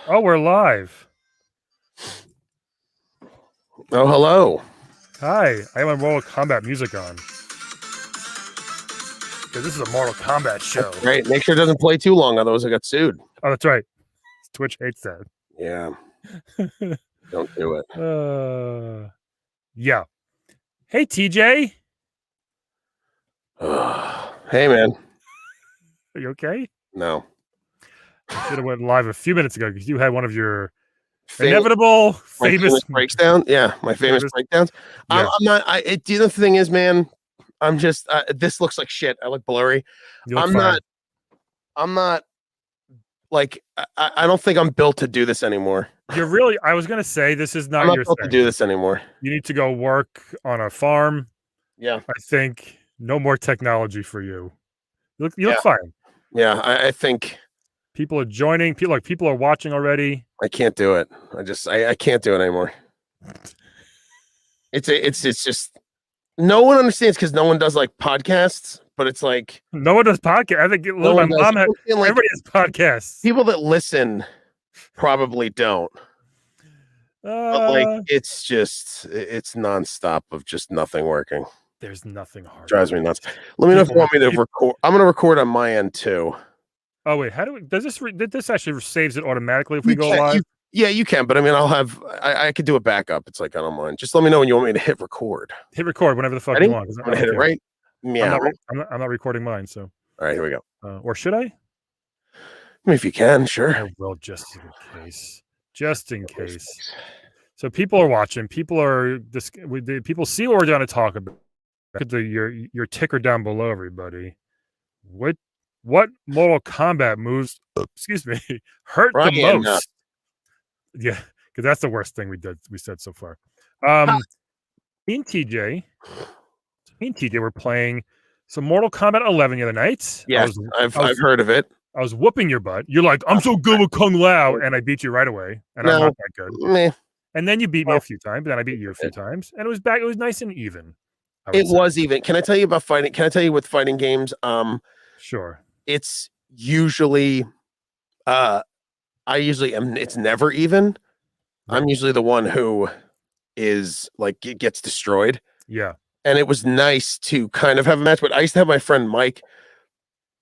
Oh, we're live. Oh, hello. Hi, I have my Mortal Kombat music on. Because this is a Mortal Kombat show. That's right. Make sure it doesn't play too long, otherwise I got sued. Oh, that's right. Twitch hates that. Yeah. Don't do it. Yeah. Hey, TJ. Hey, man. Are you okay? No. I should have went live a few minutes ago because you had one of your Famous famous breakdown. Yeah, my famous breakdowns. Yeah. I'm not. The thing is, man, I'm just. This looks like shit. I look blurry. You look fine. I'm not. Like, I don't think I'm built to do this anymore. You're really. I was gonna say this is not I'm not your built thing. to do this anymore. You need to go work on a farm. Yeah. I think no more technology for you. You look fine. Yeah, I think people are joining. People are watching already. I can't do it. I can't do it anymore. It's just no one understands because no one does like podcasts, but it's like no one does podcasts. I think my mom had everybody has podcasts. People that listen probably don't. But like it's nonstop of just nothing working. There's nothing hard. Drives me nuts. Let me know if you want me to record. I'm gonna record on my end too. Oh wait, how do we? Does this actually saves it automatically if we go live? Yeah, you can, but I mean, I could do a backup. It's like I don't mind. Just let me know when you want me to hit record. Hit record whenever the fuck you want. I'm gonna hit it right. Yeah, I'm not recording mine. So all right, here we go. Or should I? I mean, if you can, sure. I will, just in case. Just in case. So people are watching. People see what we're going to talk about. Look at your ticker down below, everybody. What Mortal Kombat moves? Excuse me, hurt the most? Yeah, because that's the worst thing we said so far. Me and TJ were playing some Mortal Kombat 11 the other night. Yeah, I've heard of it. I was whooping your butt. You're like, I'm so good with Kung Lao, and I beat you right away. And I'm not that good. Meh. And then you beat me a few times, then I beat you a few times, and it was back. It was nice and even. It was even. Can I tell you about fighting? Can I tell you with fighting games? Sure. It's usually, it's never even. Right. I'm usually the one who is like gets destroyed. Yeah. And it was nice to kind of have a match, but I used to have my friend Mike,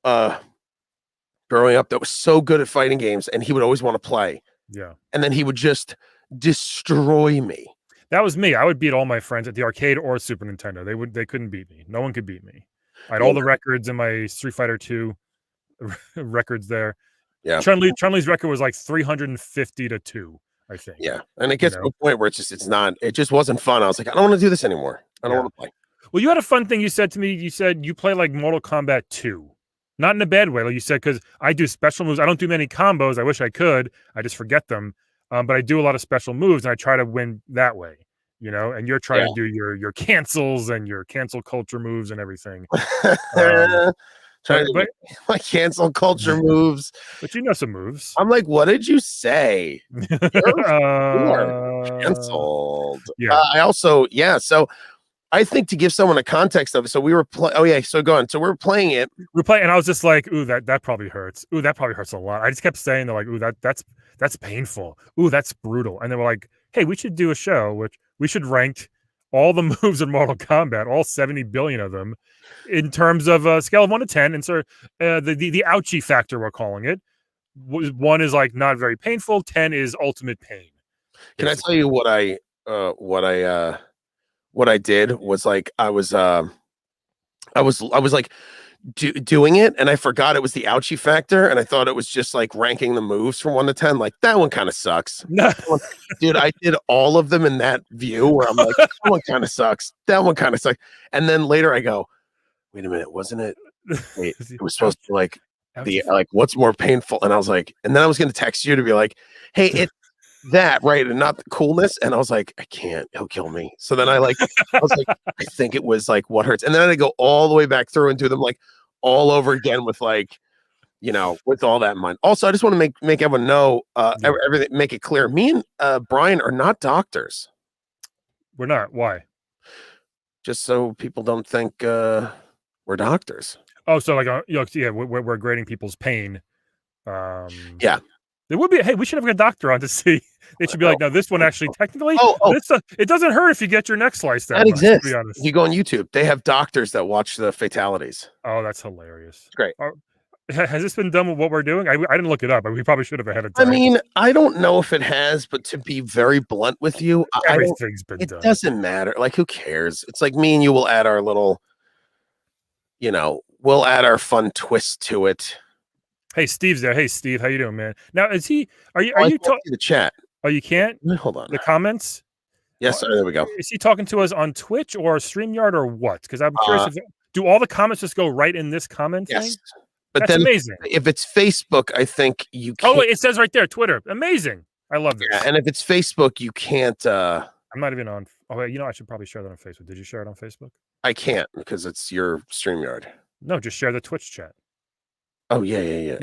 growing up, that was so good at fighting games, and he would always want to play. Yeah. And then he would just destroy me. That was me. I would beat all my friends at the arcade or Super Nintendo. They couldn't beat me. No one could beat me. I had all the records in my Street Fighter 2 records there. Yeah. Chun-Li's record was like 350-2, I think. Yeah. And it gets to a point where it just wasn't fun. I was like, I don't want to do this anymore. I don't want to play. Well, you had a fun thing you said to me. You said you play like Mortal Kombat 2. Not in a bad way. Like you said, because I do special moves. I don't do many combos. I wish I could. I just forget them. But I do a lot of special moves, and I try to win that way, and you're trying to do your cancels and your cancel culture moves and everything. My cancel culture moves. But you know some moves. I'm like, what did you say? You are canceled. Yeah. So I think to give someone a context of it, so we were so go on. So we're playing it. And I was just like, ooh, that probably hurts. Ooh, that probably hurts a lot. I just kept saying, they're like, ooh, that's painful. Ooh, that's brutal. And they were like, hey, we should do a show which we should rank all the moves in Mortal Kombat, all 70 billion of them, in terms of a scale of 1 to 10. And so the ouchie factor, we're calling it. 1 is like not very painful. 10 is ultimate pain. Can I tell you what I did was like I was like doing it, and I forgot it was the ouchie factor, and I thought it was just like ranking the moves from 1 to 10. Like that one kind of sucks. No. Dude, I did all of them in that view where I'm like, that one kind of sucks. That one kind of sucks. And then later I go, wait a minute, wasn't it? Wait, it was supposed to like what's more painful? And I was like, and then I was going to text you to be like, hey, it's that right, and not the coolness. And I was like, I can't, he'll kill me. So then I was like, I think it was like what hurts. And then I had to go all the way back through and do them like all over again with like, with all that in mind. Also, I just want to make everyone know, everything, make it clear. Me and Brian are not doctors. We're not. Why? Just so people don't think we're doctors. Oh, so like we're grading people's pain. Yeah. There would be. Hey, we should have a doctor on to see. They should be like, no, this one actually technically, this it doesn't hurt if you get your neck sliced that That much, exists. to be honest. You go on YouTube, they have doctors that watch the fatalities. Oh, that's hilarious. It's great. Has this been done with what we're doing? I didn't look it up, but we probably should have ahead of time. I mean, I don't know if it has, but to be very blunt with you, everything's been done. It doesn't matter. Like, who cares? It's like me and you will add our little, we'll add our fun twist to it. Hey, Steve's there. Hey, Steve, how you doing, man? Now, is he? Are you talking to the chat? Oh, you can't. Hold on. The comments. Yes, there we go. Is he talking to us on Twitch or StreamYard or what? Because I'm curious. Do all the comments just go right in this comment thing? But that's amazing. If it's Facebook, I think you can't. Oh, it says right there, Twitter. Amazing. I love this. Yeah, and if it's Facebook, you can't. I'm not even on. Oh, wait, I should probably share that on Facebook. Did you share it on Facebook? I can't because it's your StreamYard. No, just share the Twitch chat. Oh yeah.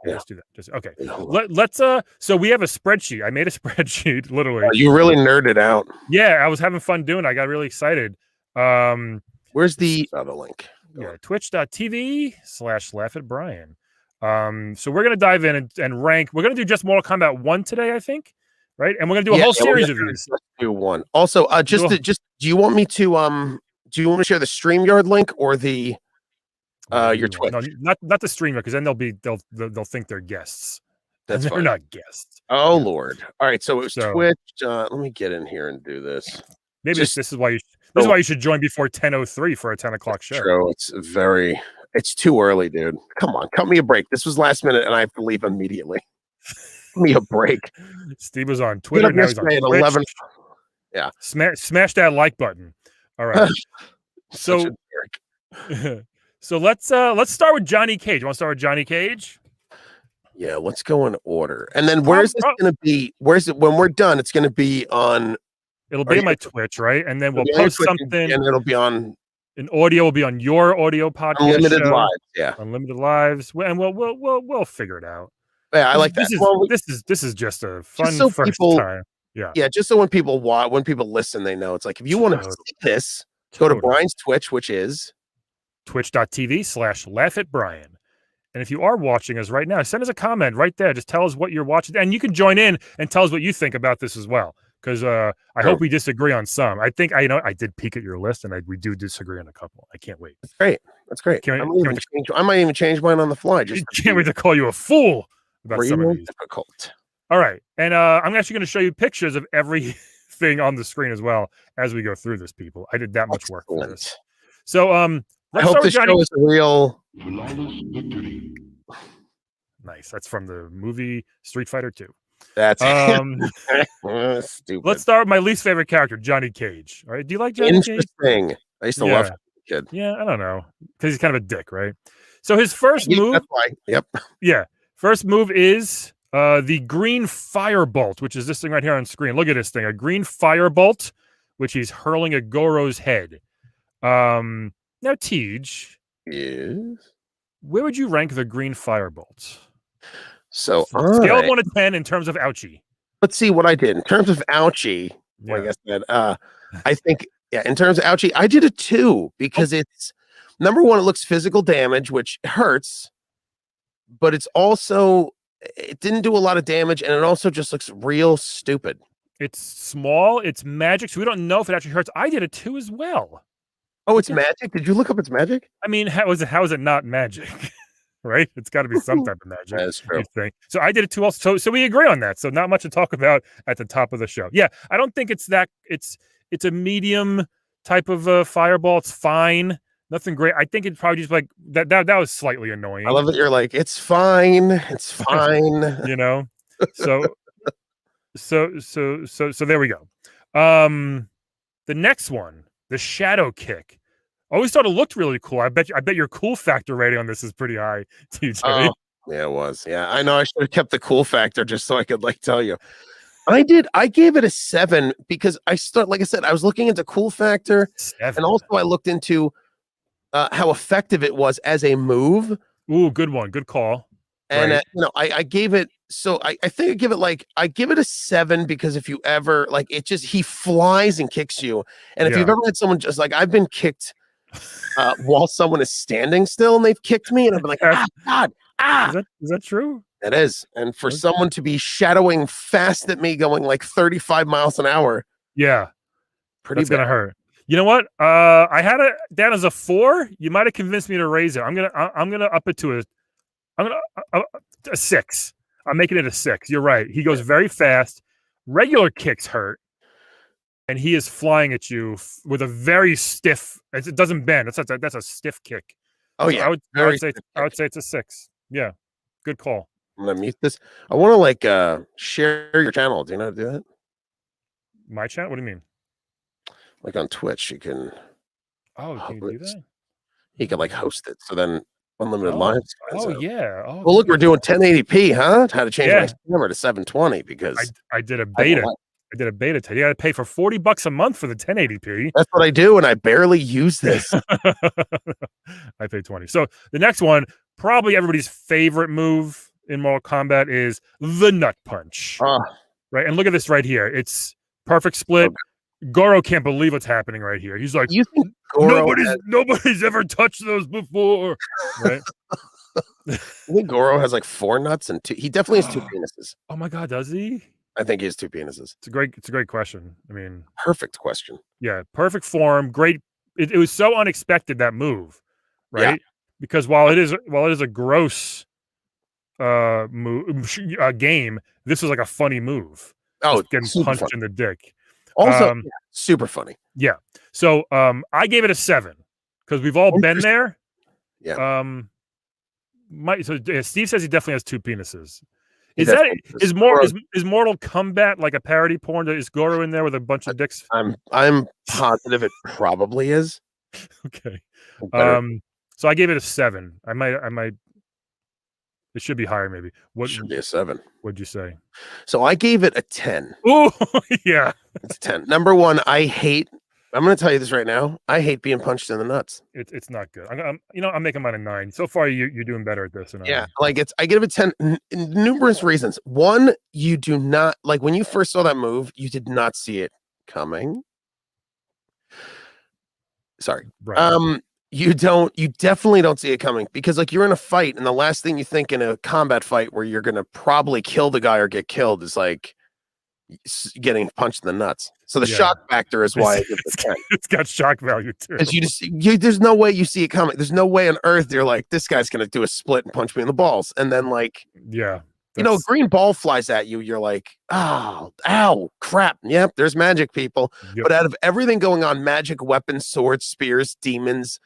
Let's do that. Just okay. Let's so we have a spreadsheet. I made a spreadsheet, literally. Oh, you really nerded out. Yeah, I was having fun doing it. I got really excited. Where's the other link? Yeah, twitch.tv/laughatbrian. So we're gonna dive in and rank. We're gonna do just Mortal Kombat 1 today, I think. Right? And we're gonna do a whole series of these. Let's do one. Also, do you want me to share the StreamYard link or the your Twitch? No, not the streamer, because then they'll think they're guests. That's they're fine. not guests. Oh Lord! All right, so it was Twitch. Let me get in here and do this. Maybe this is why you should join before 10:03 for a 10 o'clock show. True. It's too early, dude. Come on, cut me a break. This was last minute, and I have to leave immediately. Give me a break. Steve was on Twitter. Now he's on Twitch. 11. Yeah. Smash that like button. All right. So let's start with Johnny Cage. You want to start with Johnny Cage? Yeah, let's go in order. And then where's this going to be? Where's it when we're done? It's going to be on. It'll be on my Twitch, right? And then we'll post something, and it'll be on. An audio will be on your audio podcast. Unlimited lives, yeah. Unlimited lives, and we'll figure it out. Yeah, I like that. This is just a fun first time. Yeah, just so when people listen, they know. It's like if you want to see this, go to Brian's Twitch, which is twitch.tv/laughatbrian. And if you are watching us right now, send us a comment right there. Just tell us what you're watching, and you can join in and tell us what you think about this as well. Because I hope we disagree on some. I think I did peek at your list, and we do disagree on a couple. I can't wait. That's great. I might even change mine on the fly. Just can't wait to call you a fool about some of these. Difficult. All right, and I'm actually going to show you pictures of everything on the screen as well as we go through this. People, I did that much work for this. So I hope this show is real. Nice. That's from the movie Street Fighter 2. That's stupid. Let's start with my least favorite character, Johnny Cage. All right, do you like Johnny Cage? Interesting. I used to love him as a kid. Yeah, I don't know, because he's kind of a dick, right? So his first move. That's why. Yep. Yeah, first move is the green firebolt, which is this thing right here on screen. Look at this thing, a green firebolt, which he's hurling at Goro's head. Now, Tej, where would you rank the green firebolt? So scale of 1 to 10 in terms of ouchie. Let's see what I did in terms of ouchie. Yeah. Like I said, I think in terms of ouchie, I did a 2 because it's number one. It looks physical damage, which hurts, but it didn't do a lot of damage, and it also just looks real stupid. It's small. It's magic, so we don't know if it actually hurts. I did a 2 as well. Oh, it's magic. Did you look up its magic? I mean, how is it not magic? Right? It's got to be some type of magic. That's true. So I did it 2 also. So we agree on that. So not much to talk about at the top of the show. Yeah, I don't think it's that. It's a medium type of fireball. It's fine. Nothing great. I think it's probably just like that. That was slightly annoying. I love that you're like, it's fine. It's fine. So there we go. The next one, the shadow kick. I always thought it looked really cool. I bet your cool factor rating on this is pretty high, TJ. Oh, yeah, it was. Yeah, I know. I should have kept the cool factor just so I could tell you. I did. I gave it a 7 because like I said, I was looking into cool factor, 7. and also I looked into how effective it was as a move. Ooh, good one. Good call. And I gave it. So I think I give it a 7 because if you ever he flies and kicks you, and if you've ever had someone just I've been kicked. While someone is standing still and they've kicked me, and I've been like, God, Is that true? It is. And for Okay. someone to be shadowing fast at me going like 35 miles an hour. Yeah. Pretty That's bad. gonna hurt. You know what? I had it down as a 4. You might have convinced me to raise it. I'm gonna up it to a 6. I'm making it a 6. You're right. He goes very fast. Regular kicks hurt, and he is flying at you with a very stiff. It doesn't bend. That's a stiff kick. Oh, So yeah. I would say it's a 6. Yeah, good call. I'm gonna mute this. I want to like share your channel. Do you know how to do that? My chat? What do you mean? Like on Twitch, you can. Oh, can you do that? You can like host it. So then unlimited Oh, lives. oh yeah. Oh, well, look, we're doing 1080p, huh? How to change my Yeah. camera to 720 because I did a beta. I did a beta test. You got to pay for $40 a month for the 1080p. that's what I do, and I barely use this. I pay 20. So the next one, probably everybody's favorite move in Mortal Kombat, is the nut punch. Right, and look at this right here. It's perfect split. Okay. Goro can't believe what's happening right here. He's like, you think Goro nobody's ever touched those before, right? I think Goro has like 4 nuts and 2. He definitely has 2 penises. Oh my god, does he? I think he has 2 penises. It's a great question. I mean, perfect question. Yeah, perfect form. Great. It was so unexpected, that move, right? Yeah. Because while it is a gross game, this was like a funny move. Oh, getting punched funny in the dick. Also, super funny. Yeah. So I gave it a 7 because we've all been there. Yeah. Steve says he definitely has 2 penises. Is Mortal Kombat like a parody porn? Is Goro in there with a bunch of dicks? I'm positive it probably is. Okay. So I gave it a 7. I might. It should be higher, maybe. What should be a 7? What'd you say? So I gave it a 10. Oh, yeah. It's 10. Number one, I'm going to tell you this right now. I hate being punched in the nuts. It's not good. I'm making mine a 9. So far, you're doing better at this. Yeah, like I give it a 10. Numerous reasons. One, you do not like when you first saw that move, you did not see it coming. Sorry. Right. You definitely don't see it coming because like you're in a fight and the last thing you think in a combat fight where you're going to probably kill the guy or get killed is like getting punched in the nuts. So the shock factor is why it's got shock value too. Because there's no way you see it coming. There's no way on earth you're like, this guy's going to do a split and punch me in the balls. And then like, a green ball flies at you. You're like, oh, ow, crap. Yep, there's magic, people. Yep. But out of everything going on, magic, weapons, swords, spears, demons,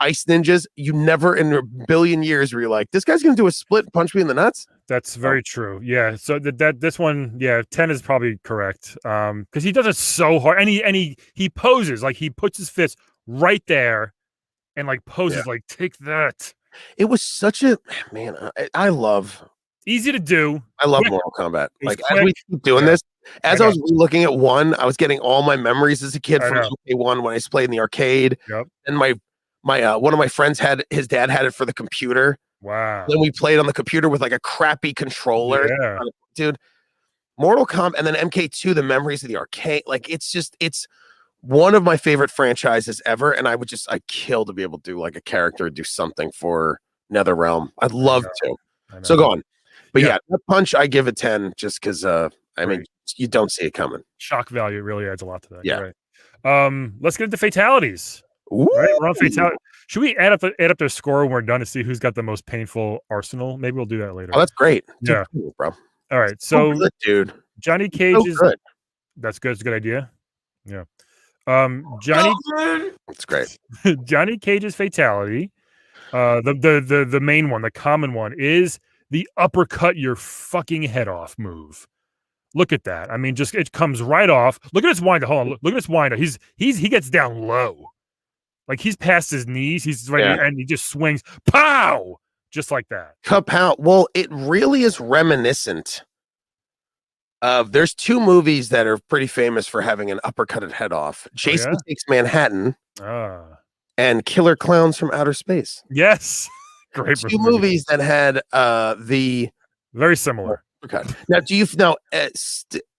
ice ninjas, you never in a billion years were you like, this guy's going to do a split and punch me in the nuts? That's very true. Yeah. So this one, 10 is probably correct. Because he does it so hard. And he poses, like he puts his fist right there and like poses like, take that. It was such a, man, I love... Easy to do. I love Mortal Kombat. Like as we keep doing this, as I was looking at 1, I was getting all my memories as a kid from MK1 when I played in the arcade. Yep. And my one of my friends his dad had it for the computer. Wow. Then we played on the computer with like a crappy controller. Yeah. Dude, Mortal Kombat and then MK2, the memories of the arcade. Like it's one of my favorite franchises ever. And I'd kill to be able to do like a character do something for NetherRealm. I'd love to. So go on. But that punch, I give it 10 just because, mean, you don't see it coming. Shock value really adds a lot to that. Yeah. Right. Let's get into fatalities. Ooh. Right? We're on fatality. Should we add up their score when we're done to see who's got the most painful arsenal? Maybe we'll do that later. Oh, that's great. Yeah. Cool, bro. All right. So, good, dude. Johnny Cage's... So that's good. It's a good idea. Yeah. That's great. Johnny Cage's fatality, the main one, the common one, is the uppercut your fucking head off move. Look at that. I mean, just it comes right off. Look at this winder. Hold on. Look at this winder. He gets down low. Like he's past his knees. He's right there, and he just swings. Pow! Just like that. Kapow. Well, it really is reminiscent of there's 2 movies that are pretty famous for having an uppercutted head off. Jason Takes Manhattan and Killer Clowns from Outer Space. Yes. Great 2 movies that had the very similar. Okay. Now,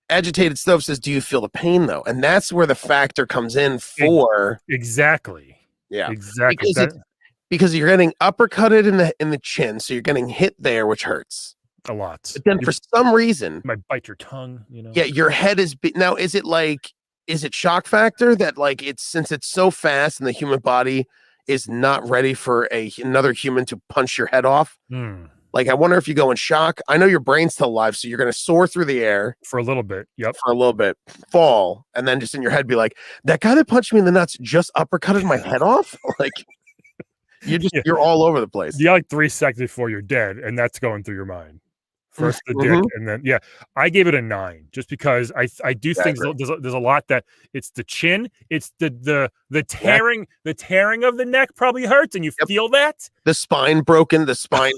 Agitated Stove says, "Do you feel the pain though?" And that's where the factor comes in for exactly. Yeah, exactly. Because you're getting uppercutted in the chin, so you're getting hit there, which hurts. a lot. But then for some reason, you might bite your tongue. Yeah, your head is now. Is it shock factor that like since it's so fast and the human body is not ready for another human to punch your head off? Like, I wonder if you go in shock. I know your brain's still alive, so you're going to soar through the air for a little bit. Yep. For a little bit, fall, and then just in your head be like, that guy that punched me in the nuts just uppercutted my head off. Like, you're all over the place. You got like 3 seconds before you're dead, and that's going through your mind. First the dick, and then I gave it a 9 just because I do think there's a lot that it's the chin, it's the tearing of the neck probably hurts, and you feel that the spine broken, the spine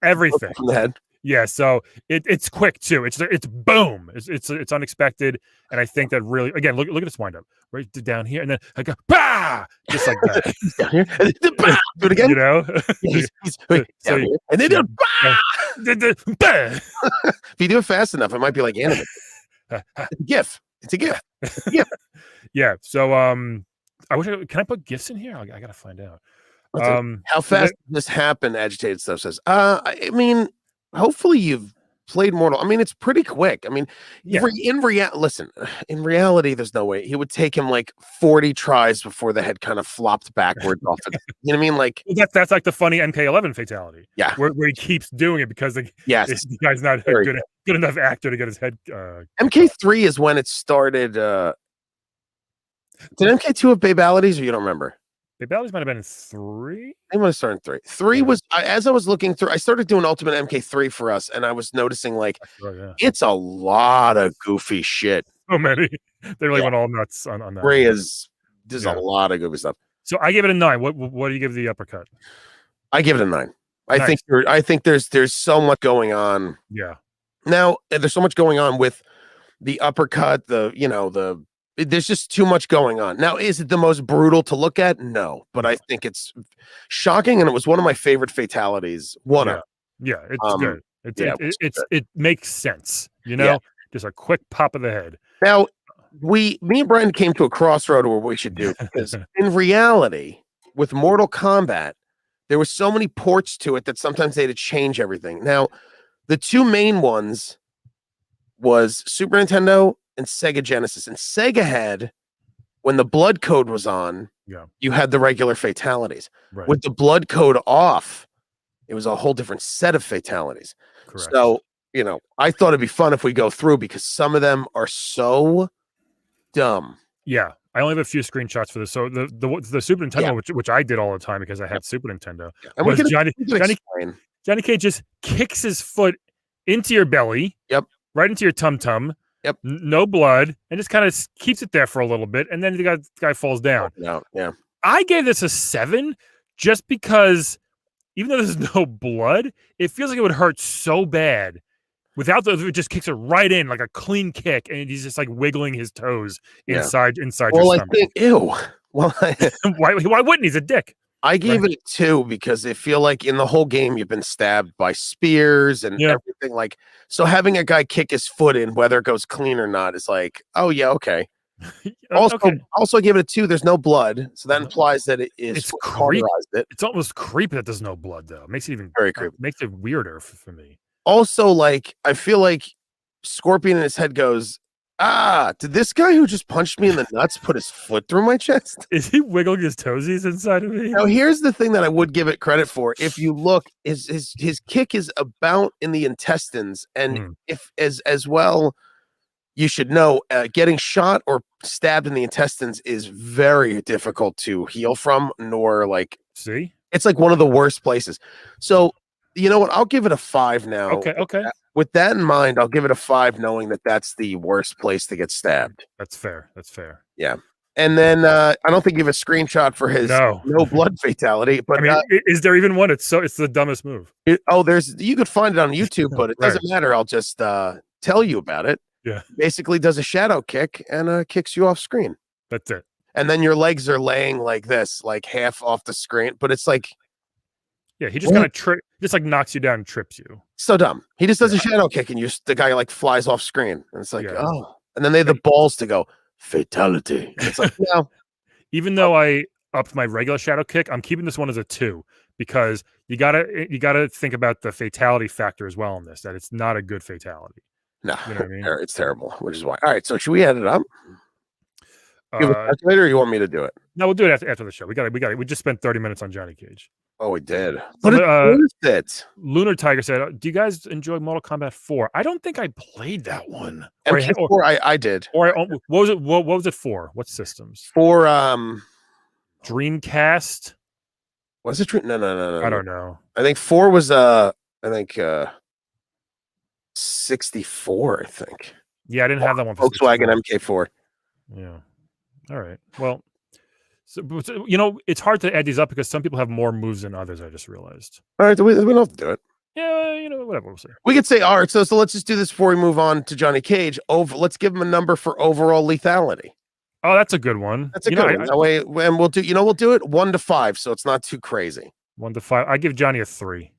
everything from the head. Yeah, so it's quick too. It's boom. It's unexpected, and I think that really again look at this windup right down here, and then I go bah, just like that. Down here, do it again. You know, down here. And then bah. If you do it fast enough, it might be like animated. It's a GIF. It's a GIF. Yeah. So I wish can I put GIFs in here? I gotta find out. How fast this happened? Agitated stuff says. I mean. Hopefully you've played Mortal. I mean, it's pretty quick. I mean, in reality, there's no way. It would take him like 40 tries before the head kind of flopped backwards off of it. You know what I mean? Like that's like the funny MK11 fatality. Yeah. Where he keeps doing it because the guy's not a good enough actor to get his head. MK3 is when it started. Did MK2 have babalities or you don't remember? Babalities might have been in 3. They might have started in 3. 3 was as I was looking through. I started doing Ultimate MK3 for us, and I was noticing like it's a lot of goofy shit. So many. They really went all nuts on that. 3 there's a lot of goofy stuff. So I give it a 9. What do you give the uppercut? I give it a 9. I think there's so much going on. Yeah. Now there's so much going on with the uppercut. There's just too much going on. Now, is it the most brutal to look at? No, but I think it's shocking, and it was one of my favorite fatalities. It's good. It makes sense. Just a quick pop of the head. Now, me and Brian came to a crossroad where we should do because in reality, with Mortal Kombat, there were so many ports to it that sometimes they had to change everything. Now, the 2 main ones was Super Nintendo and Sega Genesis. And Sega had, when the blood code was on, you had the regular fatalities. Right. With the blood code off, it was a whole different set of fatalities. Correct. So, I thought it'd be fun if we go through because some of them are so dumb. Yeah. I only have a few screenshots for this. So the Super Nintendo, which I did all the time because I had Super Nintendo, and was Johnny Cage just kicks his foot into your belly. Yep. Right into your tum-tum. Yep. No blood, and just kind of keeps it there for a little bit, and then the guy falls down. Yeah. I gave this a 7 just because even though there's no blood, it feels like it would hurt so bad. It just kicks it right in like a clean kick, and he's just like wiggling his toes inside your stomach. I think, ew. Well, why wouldn't he? He's a dick. I gave it a 2 because I feel like in the whole game you've been stabbed by spears and everything. Like, so having a guy kick his foot in, whether it goes clean or not, is like, oh yeah, okay. Also give it a 2. There's no blood, so that implies that it is. It's creepy. It's almost creepy that there's no blood, though. It makes it even very creepy. Makes it weirder for me. Also, like I feel like Scorpion in his head goes, did this guy who just punched me in the nuts put his foot through my chest? Is he wiggling his toesies inside of me? Now, here's the thing that I would give it credit for. If you look, his kick is about in the intestines, and if as well, you should know, getting shot or stabbed in the intestines is very difficult to heal from. Nor like, it's like one of the worst places. So, you know what? I'll give it a 5 now. Okay. With that in mind, I'll give it a 5, knowing that that's the worst place to get stabbed. That's fair. Yeah. And then I don't think you have a screenshot for his no blood fatality. But I mean, is there even one? It's the dumbest move. You could find it on YouTube, but it doesn't matter. I'll just tell you about it. Yeah. Basically does a shadow kick and kicks you off screen. That's it. And then your legs are laying like this, like half off the screen. But it's like, yeah, he just kind of just like knocks you down and trips you. So dumb. He just does a shadow kick and the guy like flies off screen. And it's like, oh. And then they have the balls to go, fatality. And it's like, no. Even though I upped my regular shadow kick, I'm keeping this one as a 2 because you gotta think about the fatality factor as well in this. That it's not a good fatality. No, You know what I mean? it's terrible. Which is why. All right, so should we add it up? Give a Uh, calculator, or you want me to do it? no, we'll do it after the show. We got it. We just spent 30 minutes on Johnny Cage. Oh, we did. But it's worth it. Lunar Tiger said, "Do you guys enjoy Mortal Kombat 4?" I don't think I played that one. MK4, I did. Or what was it? What was it for? What systems? For Dreamcast. Was it? No. I don't know. I think 4 was 64. I think. Yeah, I didn't have that one. For Volkswagen MK4. Yeah. All right. Well, so you know, it's hard to add these up because some people have more moves than others. I just realized. All right, we don't have to do it. Yeah, you know, whatever. We'll see. We could say, all right, so let's just do this before we move on to Johnny Cage. Let's give him a number for overall lethality. Oh, that's a good one. That's a good one. That way, and we'll do it 1 to 5, so it's not too crazy. 1 to 5. I give Johnny a 3.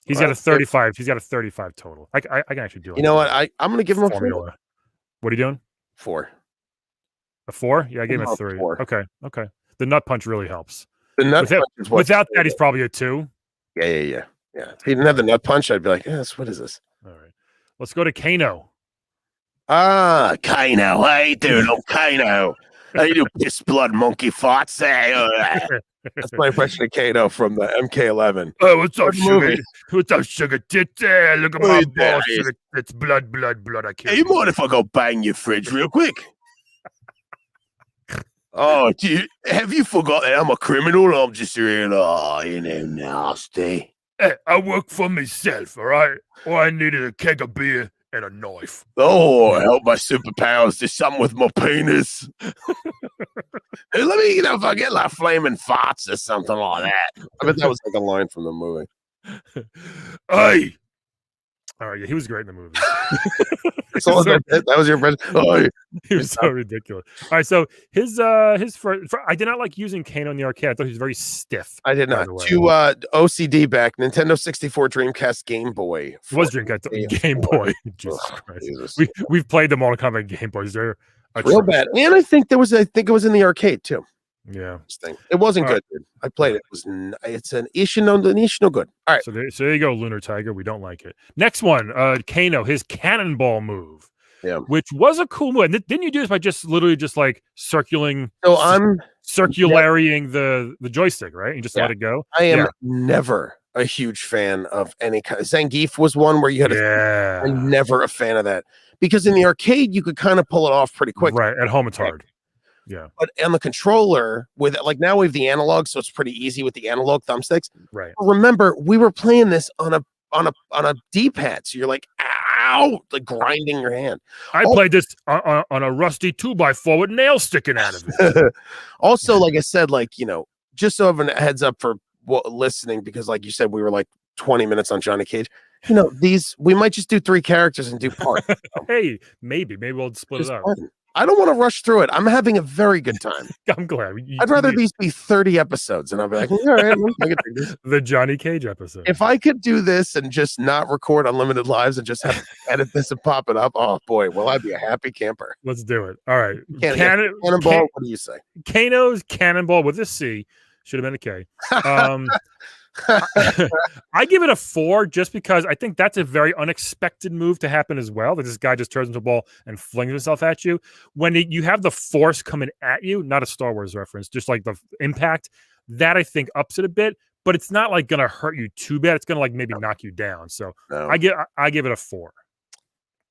He's got a 35. He's got a 35 total. I can actually do it. You know what? I'm gonna give him a 4. What are you doing? 4. A 4? Yeah, I gave him a 3. 4. Okay. The nut punch really helps. The nut punch is without that, he's probably a 2. Yeah. If he didn't have the nut punch, I'd be like, yes, what is this? All right. Let's go to Kano. Kano. How you doing, old Kano? How you do, piss blood monkey farts? That's my impression of Kano from the MK11. Oh, what's up, sugar? What's up, sugar tit? Look at my balls. It's blood. I can't. Hey, you mind if I go bang your fridge real quick? Oh, have you forgotten I'm a criminal? I'm just real, nasty. Hey, I work for myself, all right? All I needed a keg of beer and a knife. Oh, I help my superpowers do something with my penis. Hey, let me, if I get like flaming farts or something like that. I bet that was like a line from the movie. Hey! All right, yeah, he was great in the movie. That was your friend. Oh, he was so ridiculous. All right, so his first, I did not like using Kano in the arcade. I thought he was very stiff. I did not. To OCD back, Nintendo 64, Dreamcast, Game Boy. It was Dreamcast, Game Boy. Jesus Christ. Jesus. We've played the Mortal Kombat Game Boys. They're real bad. And I think it was in the arcade too. Yeah, it wasn't good. Dude. I played it. It's an issue no good. All right. So there you go, Lunar Tiger. We don't like it. Next one, Kano, his cannonball move. Yeah, which was a cool move. And didn't you do this by literally like circulating? So I'm circulating the joystick, right? You just let it go. I am never a huge fan of any kind. Zangief was one where you had. I'm never a fan of that because in the arcade you could kind of pull it off pretty quick. Right, at home it's hard. Yeah, but on the controller with now we have the analog, so it's pretty easy with the analog thumbsticks. Right. But remember, we were playing this on a D-pad, so you're like, ow, like grinding your hand. I played this on a rusty 2x4 with nails sticking out of it. Also, like I said, just so of a heads up for listening, because like you said, we were like 20 minutes on Johnny Cage. We might just do 3 characters and do part. Hey, maybe we'll split it up. I don't want to rush through it. I'm having a very good time. I'm glad. I'd rather these be 30 episodes, and I'll be like, all right, I can do this. The Johnny Cage episode. If I could do this and just not record Unlimited Lives and just have to edit this and pop it up, oh boy, will I be a happy camper. Let's do it. All right. Cannonball, what do you say? Kano's Cannonball with a C. Should have been a K. I give it a 4 just because I think that's a very unexpected move to happen as well. That this guy just turns into a ball and flings himself at you. When you have the force coming at you, not a Star Wars reference, just like the impact, that I think ups it a bit, but it's not like going to hurt you too bad. It's going to like maybe knock you down. So I give it a 4.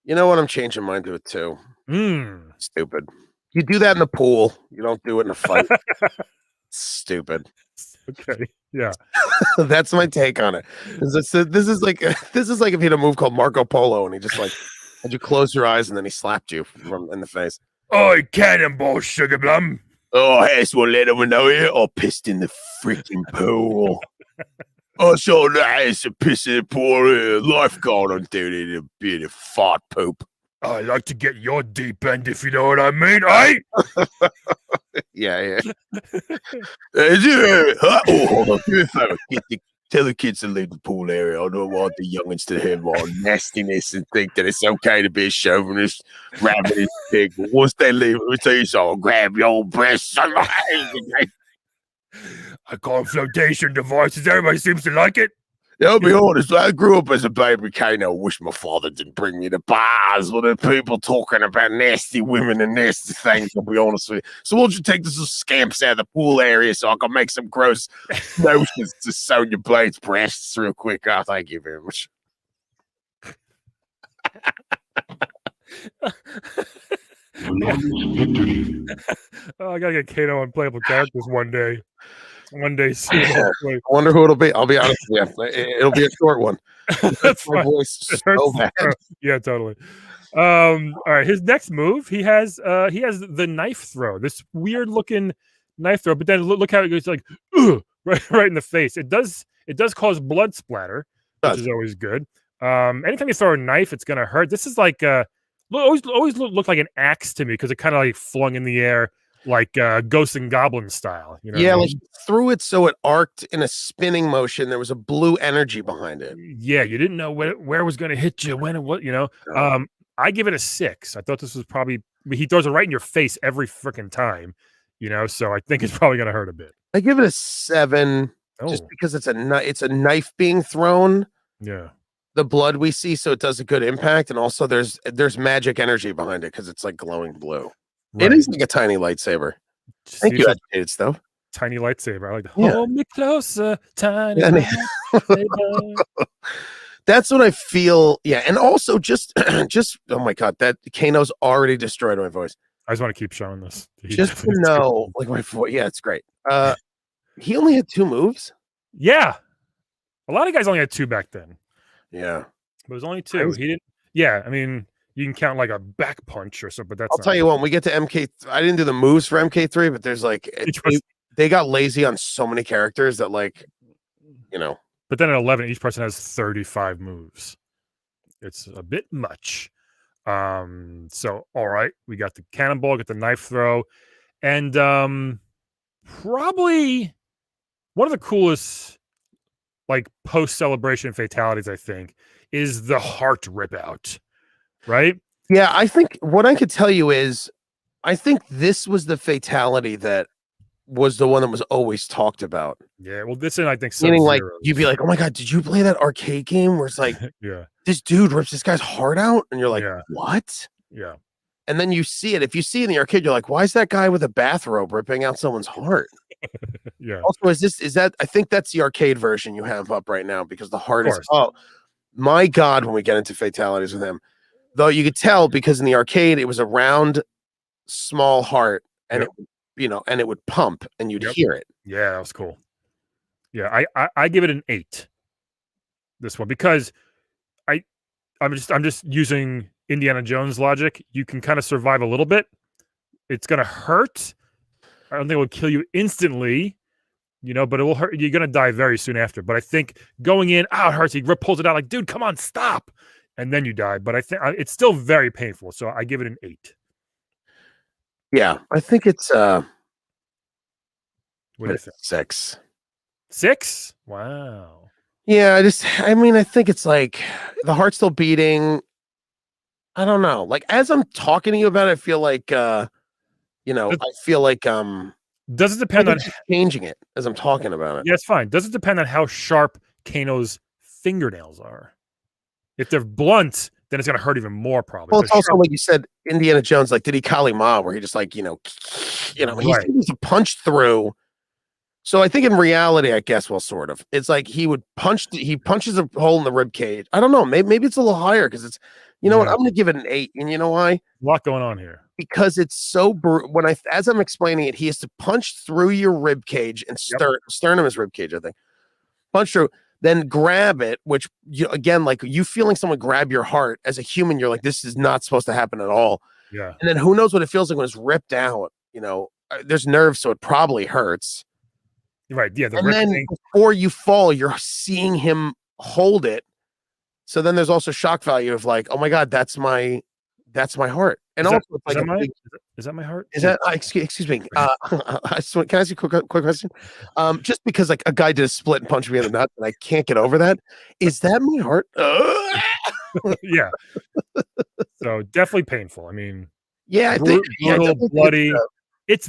You know what? I'm changing mine to a 2. Stupid. You do that in the pool. You don't do it in a fight. Stupid. Okay. Yeah. That's my take on it. This is like if he had a move called Marco Polo and he just like had you close your eyes and then he slapped you in the face. Oh, cannonball, sugar plum. Oh, hey, so let him know here or pissed in the freaking pool. Oh, so nice to piss in the pool. Lifeguard on duty to be a fart poop. I like to get your deep end, if you know what I mean, eh? Yeah. Oh, hold on. Tell the kids to leave the pool area. I don't want the youngins to hear more nastiness and think that it's okay to be a chauvinist, rabbit pig. But once they leave, let me tell you something. Grab your breasts. I call them flotation devices. Everybody seems to like it. Yeah, I'll be honest, I grew up as a baby Kano. Wish my father didn't bring me to bars with the people talking about nasty women and nasty things, I'll be honest with you. So why don't you take some scamps out of the pool area so I can make some gross notions to sew your blades breasts real quick? Oh, thank you very much. Oh, I gotta get Kano on playable characters one day. One day soon. I wonder who it'll be. I'll be honest with you. It'll be a short one. That's my fine. voice so bad. Yeah, totally. All right, his next move, he has the knife throw. This weird looking knife throw, but then look how it goes like right in the face. It does cause blood splatter, which is always good. Anytime you throw a knife, it's gonna hurt. This is like always look like an axe to me because it kind of like flung in the air like Ghosts and Goblins style. You know Yeah, what I like mean? threw it so it arced in a spinning motion. There was a blue energy behind it. Yeah, you didn't know where it was going to hit you, when and what, you know. I give it a 6. I thought this was probably he throws it right in your face every freaking time, you know. So I think it's probably going to hurt a bit. I give it a 7, just because it's a knife being thrown. Yeah, the blood we see, so it does a good impact, and also there's magic energy behind it because it's like glowing blue. Right. It is like a tiny lightsaber. Thank you, educated stuff. Tiny lightsaber. I like. Yeah. Hold me closer, tiny lightsaber. That's what I feel. Yeah, and also just oh my god, that Kano's already destroyed my voice. I just want to keep showing this. Just to know, like my voice. Yeah, it's great. He only had 2 moves. Yeah, a lot of guys only had 2 back then. Yeah, but it was only 2. He didn't. Yeah, I mean, you can count like a back punch or something, but that's. I'll tell you what. When we get to MK, I didn't do the moves for MK3, but there's like they got lazy on so many characters that, like, you know. But then at 11, each person has 35 moves. It's a bit much. So all right, we got the cannonball, got the knife throw, and probably one of the coolest like post-celebration fatalities, I think, is the heart rip out. Right? Yeah, I think what I could tell you is I think this was the fatality that was the one that was always talked about. Yeah, well, this and I think meaning like you'd be like, oh my god, did you play that arcade game where it's like, yeah, this dude rips this guy's heart out, and you're like, what? Yeah, and then you see it. If you see it in the arcade, you're like, why is that guy with a bathrobe ripping out someone's heart? Yeah. Also, is that? I think that's the arcade version you have up right now because the heart is. Oh my god, when we get into fatalities with him, though, you could tell because in the arcade it was a round, small heart, and it. And it would pump, and you'd hear it. Yeah, that was cool. Yeah, I give it an 8. This one because I'm just using Indiana Jones logic. You can kind of survive a little bit. It's gonna hurt. I don't think it will kill you instantly, but it will hurt. You're gonna die very soon after. But I think going in, it hurts. He pulls it out like, dude, come on, stop, and then you die. But I think it's still very painful. So I give it an 8. Yeah, I think it's what do you think? 6. 6? Wow. Yeah, I think it's like the heart's still beating. I don't know. Like as I'm talking to you about it, I feel like I feel like does it depend on changing it as I'm talking about it? Yeah, it's fine. Does it depend on how sharp Kano's fingernails are? If they're blunt, then it's gonna hurt even more, probably. Well, it's also like you said, Indiana Jones, like did he Kali Ma, where he just like, he's a punch through. So I think in reality, I guess, well, sort of. It's like he punches a hole in the rib cage. I don't know. Maybe it's a little higher because it's, what? I'm gonna give it an 8. And you know why? A lot going on here. Because it's so as I'm explaining it, he has to punch through your rib cage and sternum is rib cage, I think. Punch through. Then grab it, which again, like you feeling someone grab your heart as a human, you're like, this is not supposed to happen at all. Yeah. And then who knows what it feels like when it's ripped out? There's nerves, so it probably hurts. Right. Yeah. And then before you fall, you're seeing him hold it. So then there's also shock value of like, oh my god, that's my heart. And is also, is that my heart? Is that excuse me? Can I ask you a quick question? Just because like a guy did a split and punched me in the nuts, and I can't get over that. Is that my heart? Yeah. So definitely painful. I mean, yeah, I think brutal, bloody. It's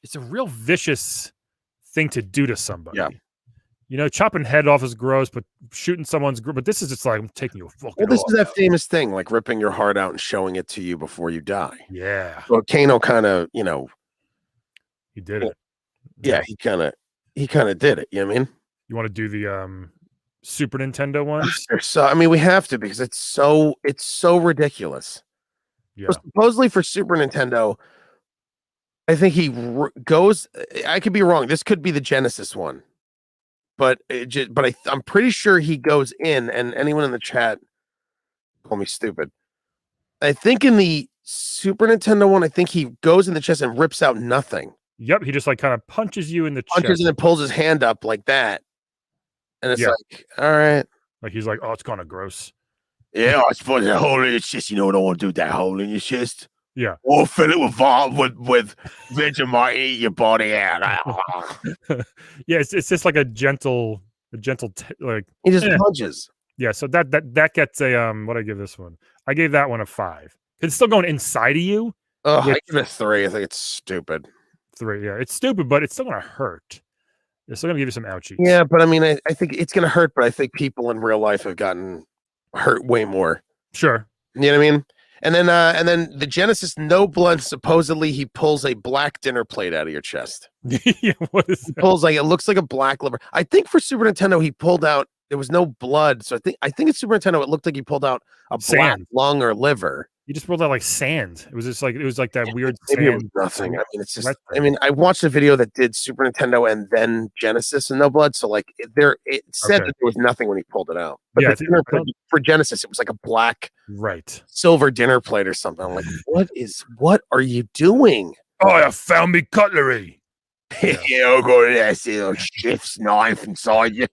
it's a real vicious thing to do to somebody. Yeah. You know, chopping head off is gross, but shooting someone's but this is just like I'm taking you fucking. Well, this is that famous thing, like ripping your heart out and showing it to you before you die. Yeah. So Kano kind of, you know, he did it. Yeah, he kind of did it. You know what I mean? You want to do the Super Nintendo ones? So I mean, we have to because it's so ridiculous. Yeah. So supposedly for Super Nintendo, I think he goes. I could be wrong. This could be the Genesis one, but I'm pretty sure he goes in. And anyone in the chat, call me stupid. I think in the Super Nintendo one, I think he goes in the chest and rips out nothing. Yep, he just like kind of punches you in the chest. And then pulls his hand up like that. And it's like, all right. Like he's like, oh, it's kind of gross. Yeah, I suppose that hole in your chest, you know, don't want to do that hole in your chest. Yeah. Or fill it with Vegemite, eat your body out. Yeah, it's just like a gentle like he just punches. Yeah, so that gets a what I give this one? I gave that one a 5. It's still going inside of you. Oh, I give it a 3. I think it's stupid. 3, yeah. It's stupid, but it's still gonna hurt. It's still gonna give you some ouchies. Yeah, but I mean, I think it's gonna hurt, but I think people in real life have gotten hurt way more. Sure. You know what I mean? And then the Genesis no blood, supposedly he pulls a black dinner plate out of your chest. Yeah, what is that? Pulls like it looks like a black liver. I think for Super Nintendo he pulled out, there was no blood. So I think it's Super Nintendo, it looked like he pulled out a black lung or liver. You just pulled out like sand. It was like that weird maybe sand. It was nothing. I mean, it's just I watched a video that did Super Nintendo and then Genesis and no blood. So like it said that there was nothing when he pulled it out. But yeah, for Genesis, it was like a black silver dinner plate or something. I'm like, what are you doing? Oh, I found me cutlery. Yeah, I'll go to that chef's knife inside you.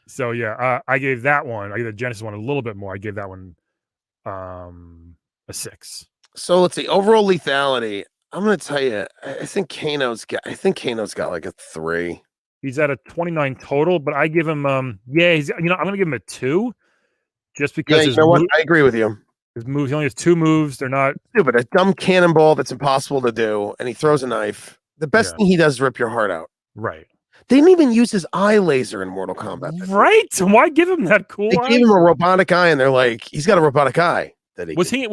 So yeah, I gave that one. I gave the Genesis one a little bit more. I gave that one a 6. So let's see. Overall lethality. I'm gonna tell you. I think Kano's got like a 3. He's at a 29 total, but I give him he's I'm gonna give him a 2, just because you know what? I agree with you. His moves, he only has 2 moves. They're not stupid. A dumb cannonball that's impossible to do, and he throws a knife. The best thing he does is rip your heart out. Right. They didn't even use his eye laser in Mortal Kombat. Right? Why give him that cool eye? They gave him a robotic eye, and they're like, he's got a robotic eye. That he was he in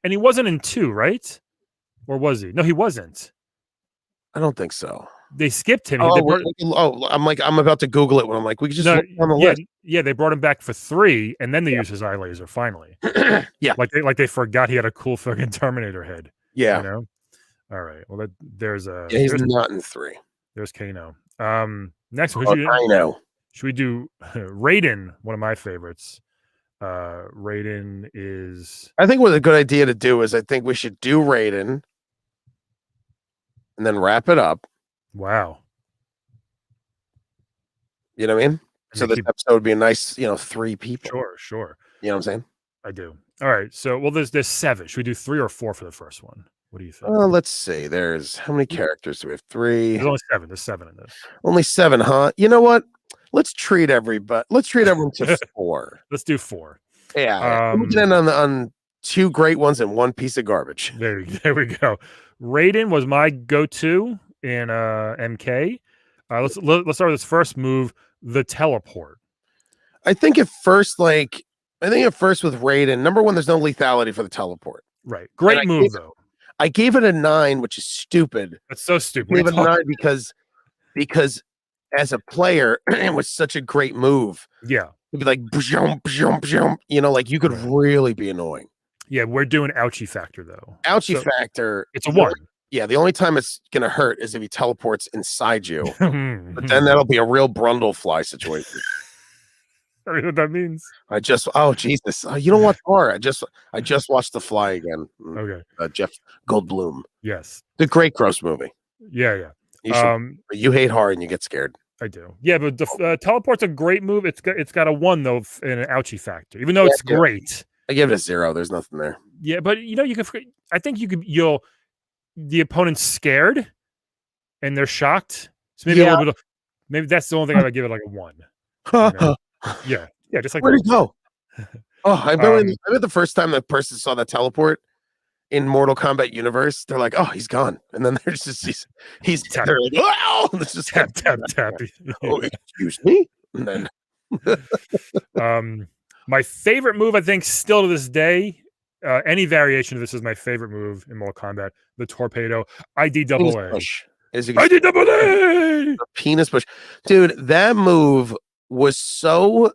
and he wasn't in 2, right? Or was he? No, he wasn't. I don't think so. They skipped him. I'm about to Google it when I'm like, we could just look on the list. Yeah, they brought him back for 3, and then they used his eye laser finally. Yeah, like they forgot he had a cool fucking Terminator head. Yeah, you know. All right. Well, there's a. Yeah, he's not in 3. There's Kano. Next, Kano. Should we do Raiden? One of my favorites. Raiden is. I think what a good idea to do is I think we should do Raiden, and then wrap it up. Wow. You know what I mean? So this episode would be a nice, 3 people. Sure. You know what I'm saying? I do. All right. So, well, there's 7. Should we do 3 or 4 for the first one? What do you think? Let's see. There's how many characters do we have? 3. There's only 7. There's 7 in this. Only 7, huh? You know what? Let's treat everyone to 4. Let's do 4. Yeah. We can end on 2 great ones and 1 piece of garbage. There we go. Raiden was my go-to in MK. Let's start with this first move, the teleport. I think at first with Raiden, number 1, there's no lethality for the teleport. Right. Great move though. I gave it a 9, which is stupid. That's so stupid. I gave it a 9 because as a player, it was such a great move. Yeah. It'd be like, like you could really be annoying. Yeah, we're doing ouchie factor though. Ouchie factor. It's a 1. Yeah, the only time it's gonna hurt is if he teleports inside you. But then that'll be a real Brundlefly situation. I don't know what that means. Jesus. You don't watch horror. I just watched The Fly again. Okay. Jeff Goldblum. Yes. The great gross movie. Yeah. You hate horror and you get scared. I do. Yeah, but the teleport's a great move. It's got a 1 though in an ouchie factor, even though it's great. I give it a 0. There's nothing there. Yeah, but you can. I think the opponent's scared and they're shocked. So maybe a little bit. Maybe that's the only thing I would give it like a 1. You know? Yeah, just like where'd he go? I bet the first time that person saw that teleport, in Mortal Kombat universe, they're like, oh, he's gone, and then there's just he's Tap. they're like, oh, it's just Tap, tap, tap. oh, excuse me, and then My favorite move, I think, still to this day, any variation of this is my favorite move in Mortal Kombat. The torpedo, IDAA. IDAA. Penis push, dude. That move was so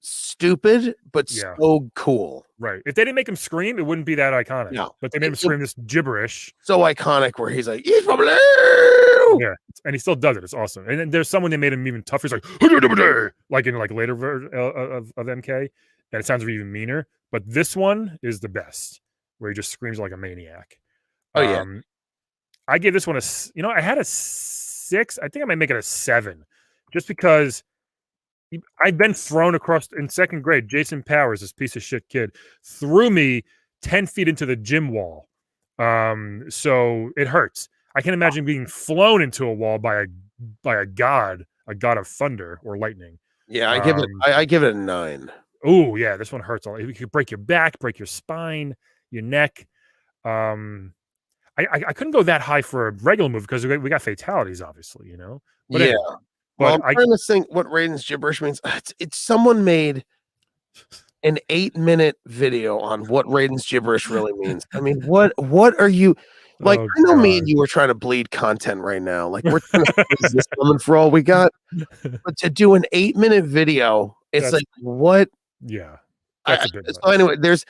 stupid, but so cool. Right. If they didn't make him scream, it wouldn't be that iconic. No, but they made him scream this gibberish. So iconic, where he's like, "He's from blue." Yeah, and he still does it. It's awesome. And then there's someone that made him even tougher. He's like in like later version of MK, and it sounds even meaner. But this one is the best, where he just screams like a maniac. Oh yeah. I gave this one I had a 6. I think I might make it a 7, just because I'd been thrown across in 2nd grade. Jason Powers, this piece of shit kid, threw me 10 feet into the gym wall. So it hurts. I can imagine being flown into a wall by a god of thunder or lightning. Yeah, I give it a 9. Oh yeah, this one hurts. You could break your back, break your spine, your neck. I couldn't go that high for a regular move because we got fatalities, obviously, But yeah. anyway, well, I'm trying to think what Raiden's gibberish means. It's someone made an 8-minute video on what Raiden's gibberish really means. I mean, what are you like? I know me and you were trying to bleed content right now. Like we're trying to use this woman for all we got, but to do an 8-minute video, it's like what? Yeah. So anyway, there's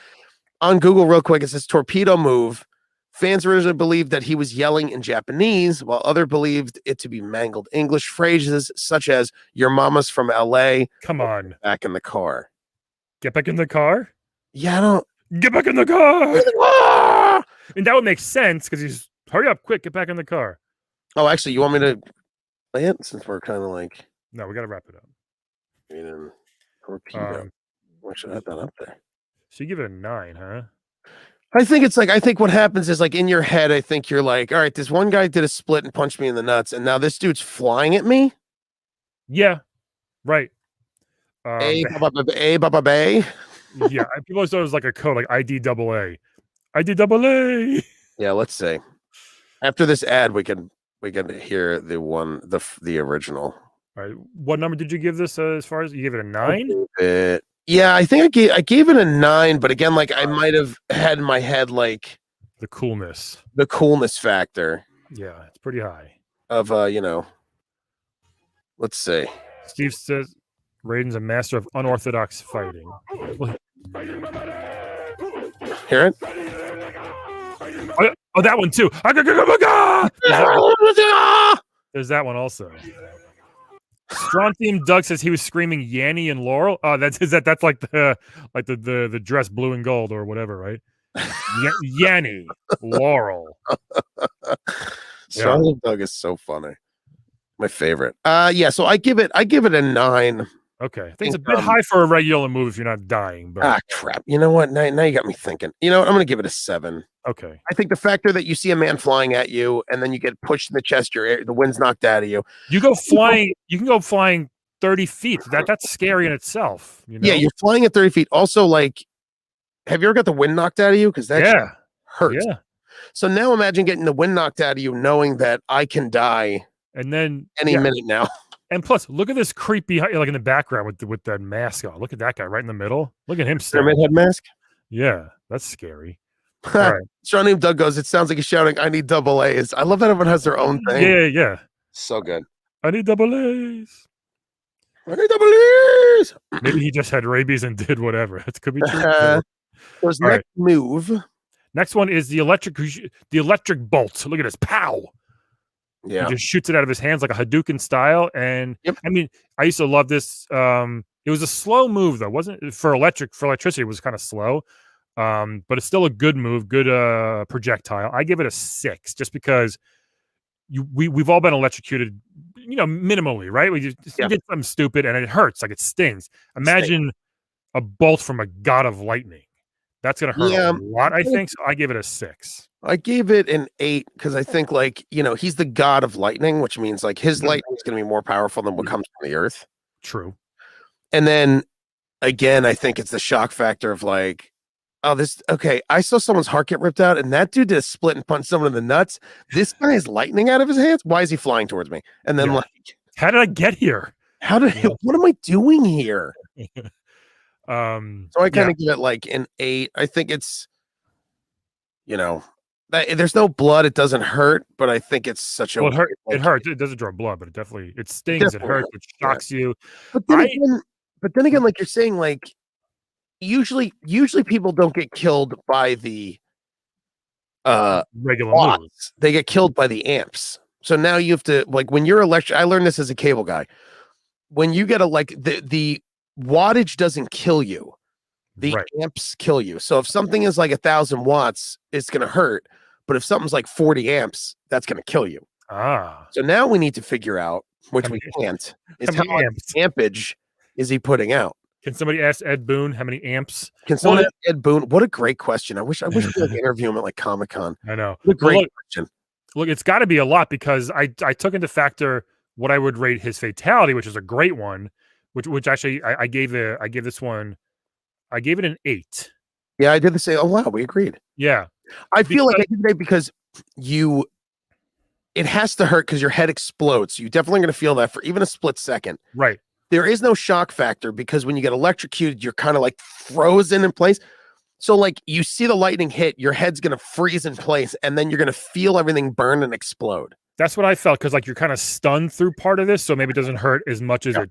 on Google real quick. It says torpedo move. Fans originally believed that he was yelling in Japanese, while others believed it to be mangled English phrases such as "Your mama's from L.A." Come on, back in the car. Get back in the car. Yeah, I don't get back in the car. And that would make sense because he's hurry up, quick, get back in the car. Oh, actually, you want me to play it since we're kind of like no, we got to wrap it up. Torpedo. Why should I have that up there? So you give it a 9, huh? I think what happens is like in your head, I think you're like, all right, this one guy did a split and punched me in the nuts, and now this dude's flying at me. Yeah, right. Bay. Yeah, people always thought it was like a code, like IDAA. IDAA. Yeah, let's see. After this ad, we can hear the original. All right, what number did you give this? As far as you gave it a 9? Yeah, I think I gave it a 9, but again, like I might have had in my head like the coolness factor. Yeah, it's pretty high. Of let's see. Steve says Raiden's a master of unorthodox fighting. Hear it? Oh, that one too. There's that one also. Strontium Doug says he was screaming Yanny and Laurel. Oh, that's like the dress blue and gold or whatever, right? Yanny, Laurel. Strontium Doug is so funny. My favorite. Yeah, so I give it a 9. Okay. I think it's a bit high for a regular move if you're not dying, but crap. You know what? Now you got me thinking. You know what? I'm gonna give it a 7. Okay. I think the factor that you see a man flying at you and then you get pushed in the chest, the wind's knocked out of you. You can go flying 30 feet. That's scary in itself. Yeah, you're flying at 30 feet. Also, like, have you ever got the wind knocked out of you? Because that hurts. Yeah. So now imagine getting the wind knocked out of you, knowing that I can die and then any minute now. And plus, look at this creepy, like in the background with that mask on. Look at that guy right in the middle. Look at him. Pyramid head mask. Yeah, that's scary. Right. Strontium Doug goes, it sounds like he's shouting, I need double A's. I love that everyone has their own thing. Yeah. So good. I need double A's. I need double A's. Maybe he just had rabies and did whatever. That could be true. There's next move. Next one is the electric bolt. Look at this. Pow. Yeah. He just shoots it out of his hands like a Hadouken style. And I mean, I used to love this. It was a slow move though. Wasn't for electricity, it was kind of slow. But it's still a good move, good projectile. I give it a 6 just because we've all been electrocuted, minimally, right? We just get something stupid and it hurts, like it stings. Imagine a bolt from a god of lightning. That's gonna hurt a lot, I think. So I give it a 6. I gave it an 8 because I think, like, he's the god of lightning, which means like his lightning is going to be more powerful than what comes from the earth. True. And then again, I think it's the shock factor of like, Oh, this okay. I saw someone's heart get ripped out, and that dude did a split and punched someone in the nuts. This guy has lightning out of his hands. Why is he flying towards me? And then like, how did I get here? What am I doing here? So I kind of give it like an 8. I think it's, there's no blood. It doesn't hurt, but I think it's such a. Well, it hurts. It doesn't draw blood, but it stings. It hurts. It shocks you. But then again, like you're saying, like usually people don't get killed by the regular watts. They get killed by the amps. So now you have to, like, when you're I learned this as a cable guy. When you get the wattage doesn't kill you, the amps kill you. So if something is like 1,000 watts, it's gonna hurt. But if something's like 40 amps, that's gonna kill you. So now we need to figure out, which we can't, is how much ampage is he putting out? Can somebody ask Ed Boon how many amps? Can someone ask Ed Boon? What a great question. I wish we could interview him at like Comic-Con. I know. What a great question. Look, it's got to be a lot because I took into factor what I would rate his fatality, which is a great one, which actually I gave this one, I gave it an 8. Yeah, I did the same. Oh wow, we agreed. Yeah. I feel like I did it because it has to hurt because your head explodes. So you're definitely going to feel that for even a split second. Right. There is no shock factor because when you get electrocuted, you're kind of like frozen in place. So like you see the lightning hit, your head's going to freeze in place, and then you're going to feel everything burn and explode. That's what I felt, because like you're kind of stunned through part of this, so maybe it doesn't hurt as much as it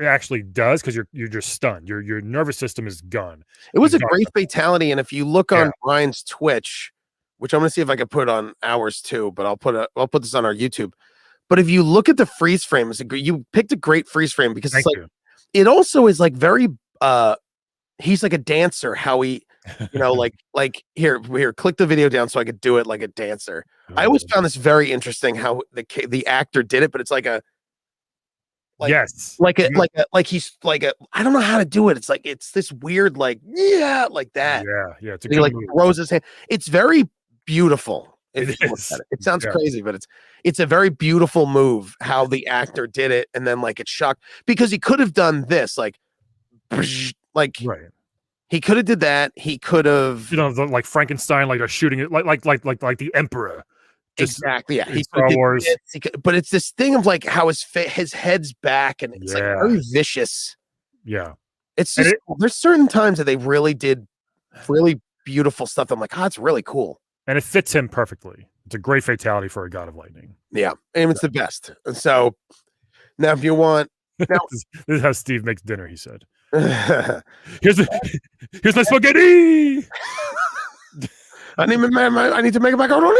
actually does, because you're just stunned. Your nervous system is gone. It was a great fatality, and if you look on Brian's Twitch, which I'm going to see if I can put on ours too, but I'll put this on our YouTube. But if you look at the freeze frame, you picked a great freeze frame because it's like it also is like very he's like a dancer, how he like here click the video down so I could do it like a dancer. I always found this very interesting how the actor did it, but it's like a he's like a I don't know how to do it. It's like it's this weird like that. Yeah. It's he like throws his hand. It's very beautiful. It sounds crazy, but it's a very beautiful move how the actor did it, and then like it shocked because he could have done this like he could have did that. He could have like Frankenstein, like they're shooting it like the Emperor. Exactly. Yeah. Star Wars. But it's this thing of like how his head's back and it's like very vicious. Yeah. It's just there's certain times that they really did really beautiful stuff. I'm like, it's really cool. And it fits him perfectly. It's a great fatality for a god of lightning. Yeah. And it's the best. And so now if you want this is how Steve makes dinner, he said. Here's my spaghetti. I need to make a macaroni.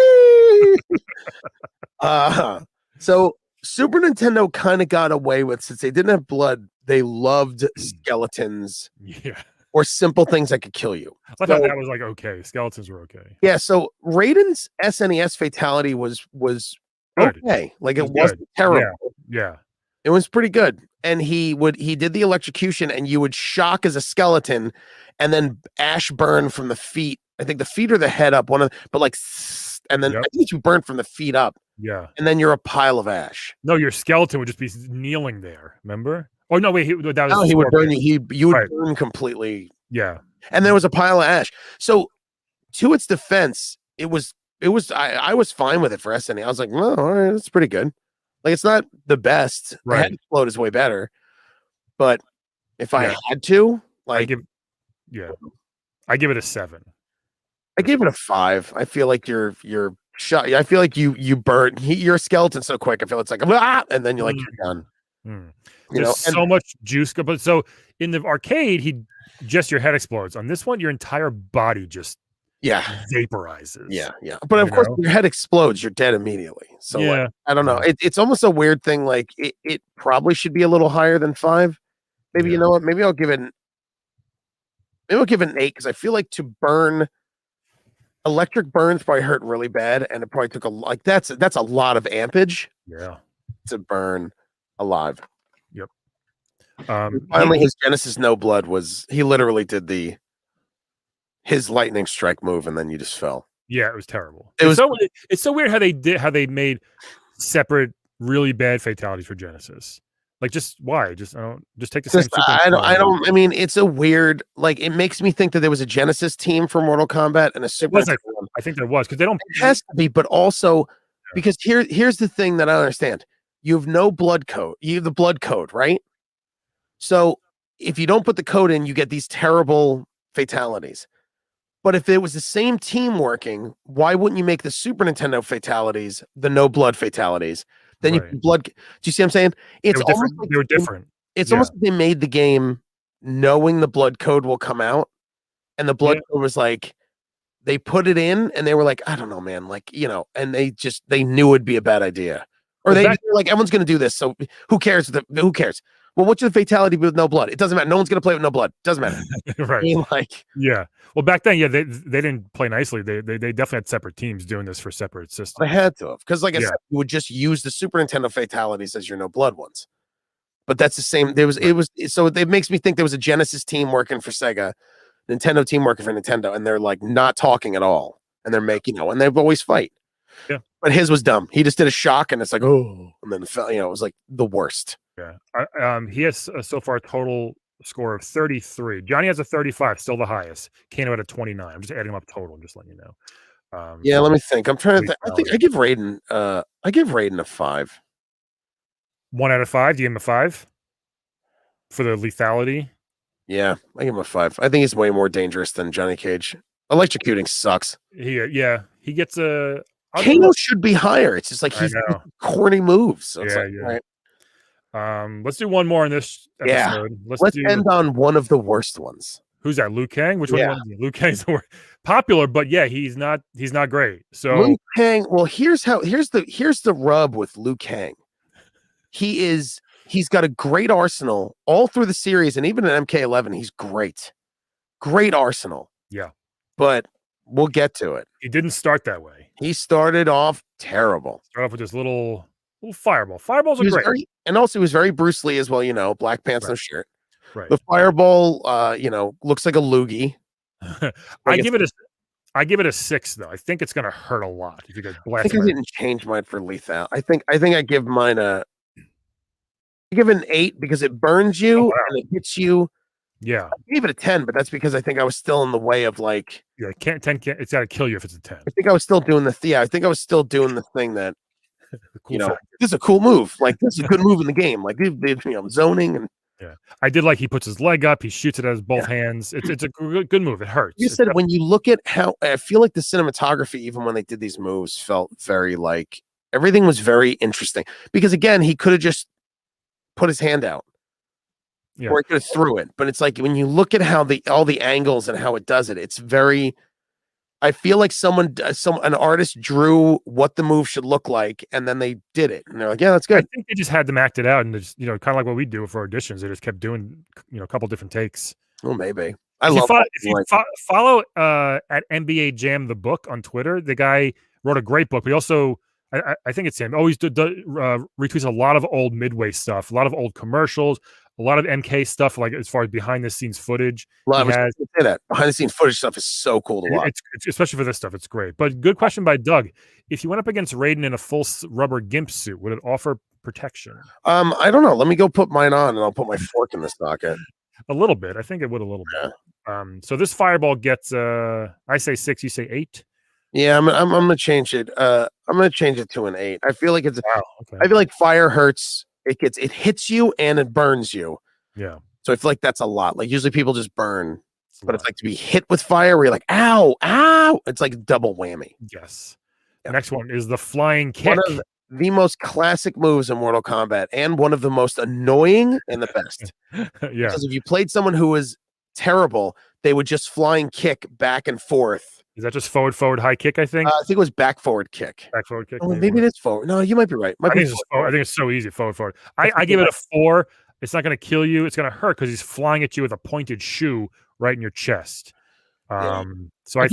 So Super Nintendo kind of got away with, since they didn't have blood, they loved skeletons. Yeah. Or simple things that could kill you. I thought that was like okay. Skeletons were okay. Yeah, so Raiden's SNES fatality was okay. Like it wasn't terrible. Yeah. It was pretty good. And he did the electrocution, and you would shock as a skeleton, and then ash burn from the feet. I think the feet or the head up, and then I think you burn from the feet up. Yeah. And then you're a pile of ash. No, your skeleton would just be kneeling there. Remember? Oh no, wait. He would burn you. You would burn completely. Yeah. And there was a pile of ash. So, to its defense, I was fine with it for SNES. I was like, well, all right, that's pretty good. Like it's not the best. Right. Head explode is way better. But if I had to, like, I give it a 7. I gave it a 5. I feel like you're shot. I feel like you burn your skeleton so quick. I feel it's like and then you're done. There's so much juice. But so in the arcade, just your head explodes. On this one, your entire body just vaporizes. Yeah. But of course, when your head explodes, you're dead immediately. So like, I don't know. It's almost a weird thing. Like it probably should be a little higher than 5. Maybe you know what? Maybe I'll give it an 8 because I feel like to burn. Electric burns probably hurt really bad, and it probably took that's a lot of ampage. Yeah, to burn alive. Yep. Finally, his Genesis No Blood he literally did his lightning strike move, and then you just fell. Yeah, it was terrible. It's so weird how they made separate really bad fatalities for Genesis. Like, just why? Just take the same Just Super I Nintendo. don't. I mean, it's a weird. Like, it makes me think that there was a Genesis team for Mortal Kombat and a It Super was, Nintendo one. I think there was, because they don't. It has to be, but also Yeah. because here's the thing that I don't understand. You have no blood code. You have the blood code, right? So if you don't put the code in, you get these terrible fatalities. But if it was the same team working, why wouldn't you make the Super Nintendo fatalities the no blood fatalities? Then you Right. put blood. Do you see what I'm saying? They It's were almost different. like They were different. it's Yeah. almost like they made the game knowing the blood code will come out, and the blood Yeah. code was like they put it in, and they were like, I don't know, man, like and they knew it'd be a bad idea, or Well, they're back like, everyone's gonna do this, so who cares? Who cares? Well, what's the fatality with no blood? It doesn't matter. No one's gonna play with no blood. Doesn't matter. I right. mean, like, Yeah. Well, back then, yeah, they didn't play nicely. They definitely had separate teams doing this for separate they systems. had to have, because like I Yeah. said, you would just use the Super Nintendo fatalities as your no blood ones. But that's the same. There was Right. it was so it makes me think there was a Genesis team working for Sega, Nintendo team working for Nintendo, and they're like not talking at all, and they're making and they always fight. Yeah. But his was dumb. He just did a shock, and it's like, oh, and then it was like the worst. Yeah. He has so far a total score of 33. Johnny has a 35, still the highest. Kano had a 29. I'm just adding them up total. I'm just letting you know. Yeah, let me think. I'm trying to think. I think lethality. I give Raiden a 5. 1 out of 5. Do you give him a 5 for the lethality? Yeah, I give him a 5. I think he's way more dangerous than Johnny Cage. Electrocuting sucks. He gets a. Kano should be higher. It's just like I he's know. corny moves. So it's Yeah, like, yeah. all right. Let's do one more in this episode. Yeah. Let's end on one of the worst ones. Who's that? Liu Kang? Which Yeah. one? Liu Kang's popular, but yeah, he's not great. So Liu Kang. Well, here's the rub with Liu Kang. He's got a great arsenal all through the series, and even in MK11, he's great. Great arsenal. Yeah. But we'll get to it. He didn't start that way. He started off terrible. Start off with this little fireball. Fireballs are great. And also he was very Bruce Lee as well, black pants, Right. no shirt. Right. The fireball, looks like a loogie. I give it a 6 though. I think it's gonna hurt a lot if you get blasted. I think I didn't change mine for lethal. I think I give mine I give it an 8 because it burns you and it hits you. Yeah. I gave it a 10, but that's because I think I was still in the way of like. Yeah, 10 it's gotta kill you if it's a 10. I think I was still doing I think I was still doing the thing that Cool this is a cool move. Like, this is a good move in the game. Like, zoning and. Yeah, I did like he puts his leg up, he shoots it out of both hands. It's a good move. It hurts. You said when you look at how I feel like the cinematography, even when they did these moves, felt very like everything was very interesting. Because again, he could have just put his hand out, or he could have threw it. But it's like when you look at how all the angles and how it does it, it's very. I feel like an artist drew what the move should look like, and then they did it, and they're like, "Yeah, that's good." I think they just had them act it out, and just kind of like what we do for auditions. They just kept doing a couple different takes. Well, maybe if you follow at NBA Jam the book on Twitter, the guy wrote a great book. But he also, I think it's him. Always retweets a lot of old Midway stuff, a lot of old commercials, a lot of MK stuff, like as far as behind the scenes footage. Behind the scenes footage stuff is so cool to watch. It's especially for this stuff. It's great. But good question by Doug. If you went up against Raiden in a full rubber gimp suit, would it offer protection? I don't know. Let me go put mine on, and I'll put my fork in the socket. A little bit. I think it would a little bit. So this fireball gets I say 6, you say 8. Yeah, I'm gonna change it. I'm gonna change it to an 8. I feel like it's. Wow, okay. I feel like fire hurts. It hits you and it burns you. Yeah. So I feel like that's a lot. Like usually people just burn, but it's like to be hit with fire where you're like, ow, ow. It's like double whammy. Yes. Yep. Next one is the flying kick. One of the most classic moves in Mortal Kombat, and one of the most annoying and the best. Yeah. Because if you played someone who was terrible, they would just flying kick back and forth. Is that just forward high kick? I think. I think it was back forward kick. Back forward kick. Oh, maybe it is forward. No, you might be right. I think it's so easy. Forward. I give it a 4. It's not going to kill you. It's going to hurt because he's flying at you with a pointed shoe right in your chest. So I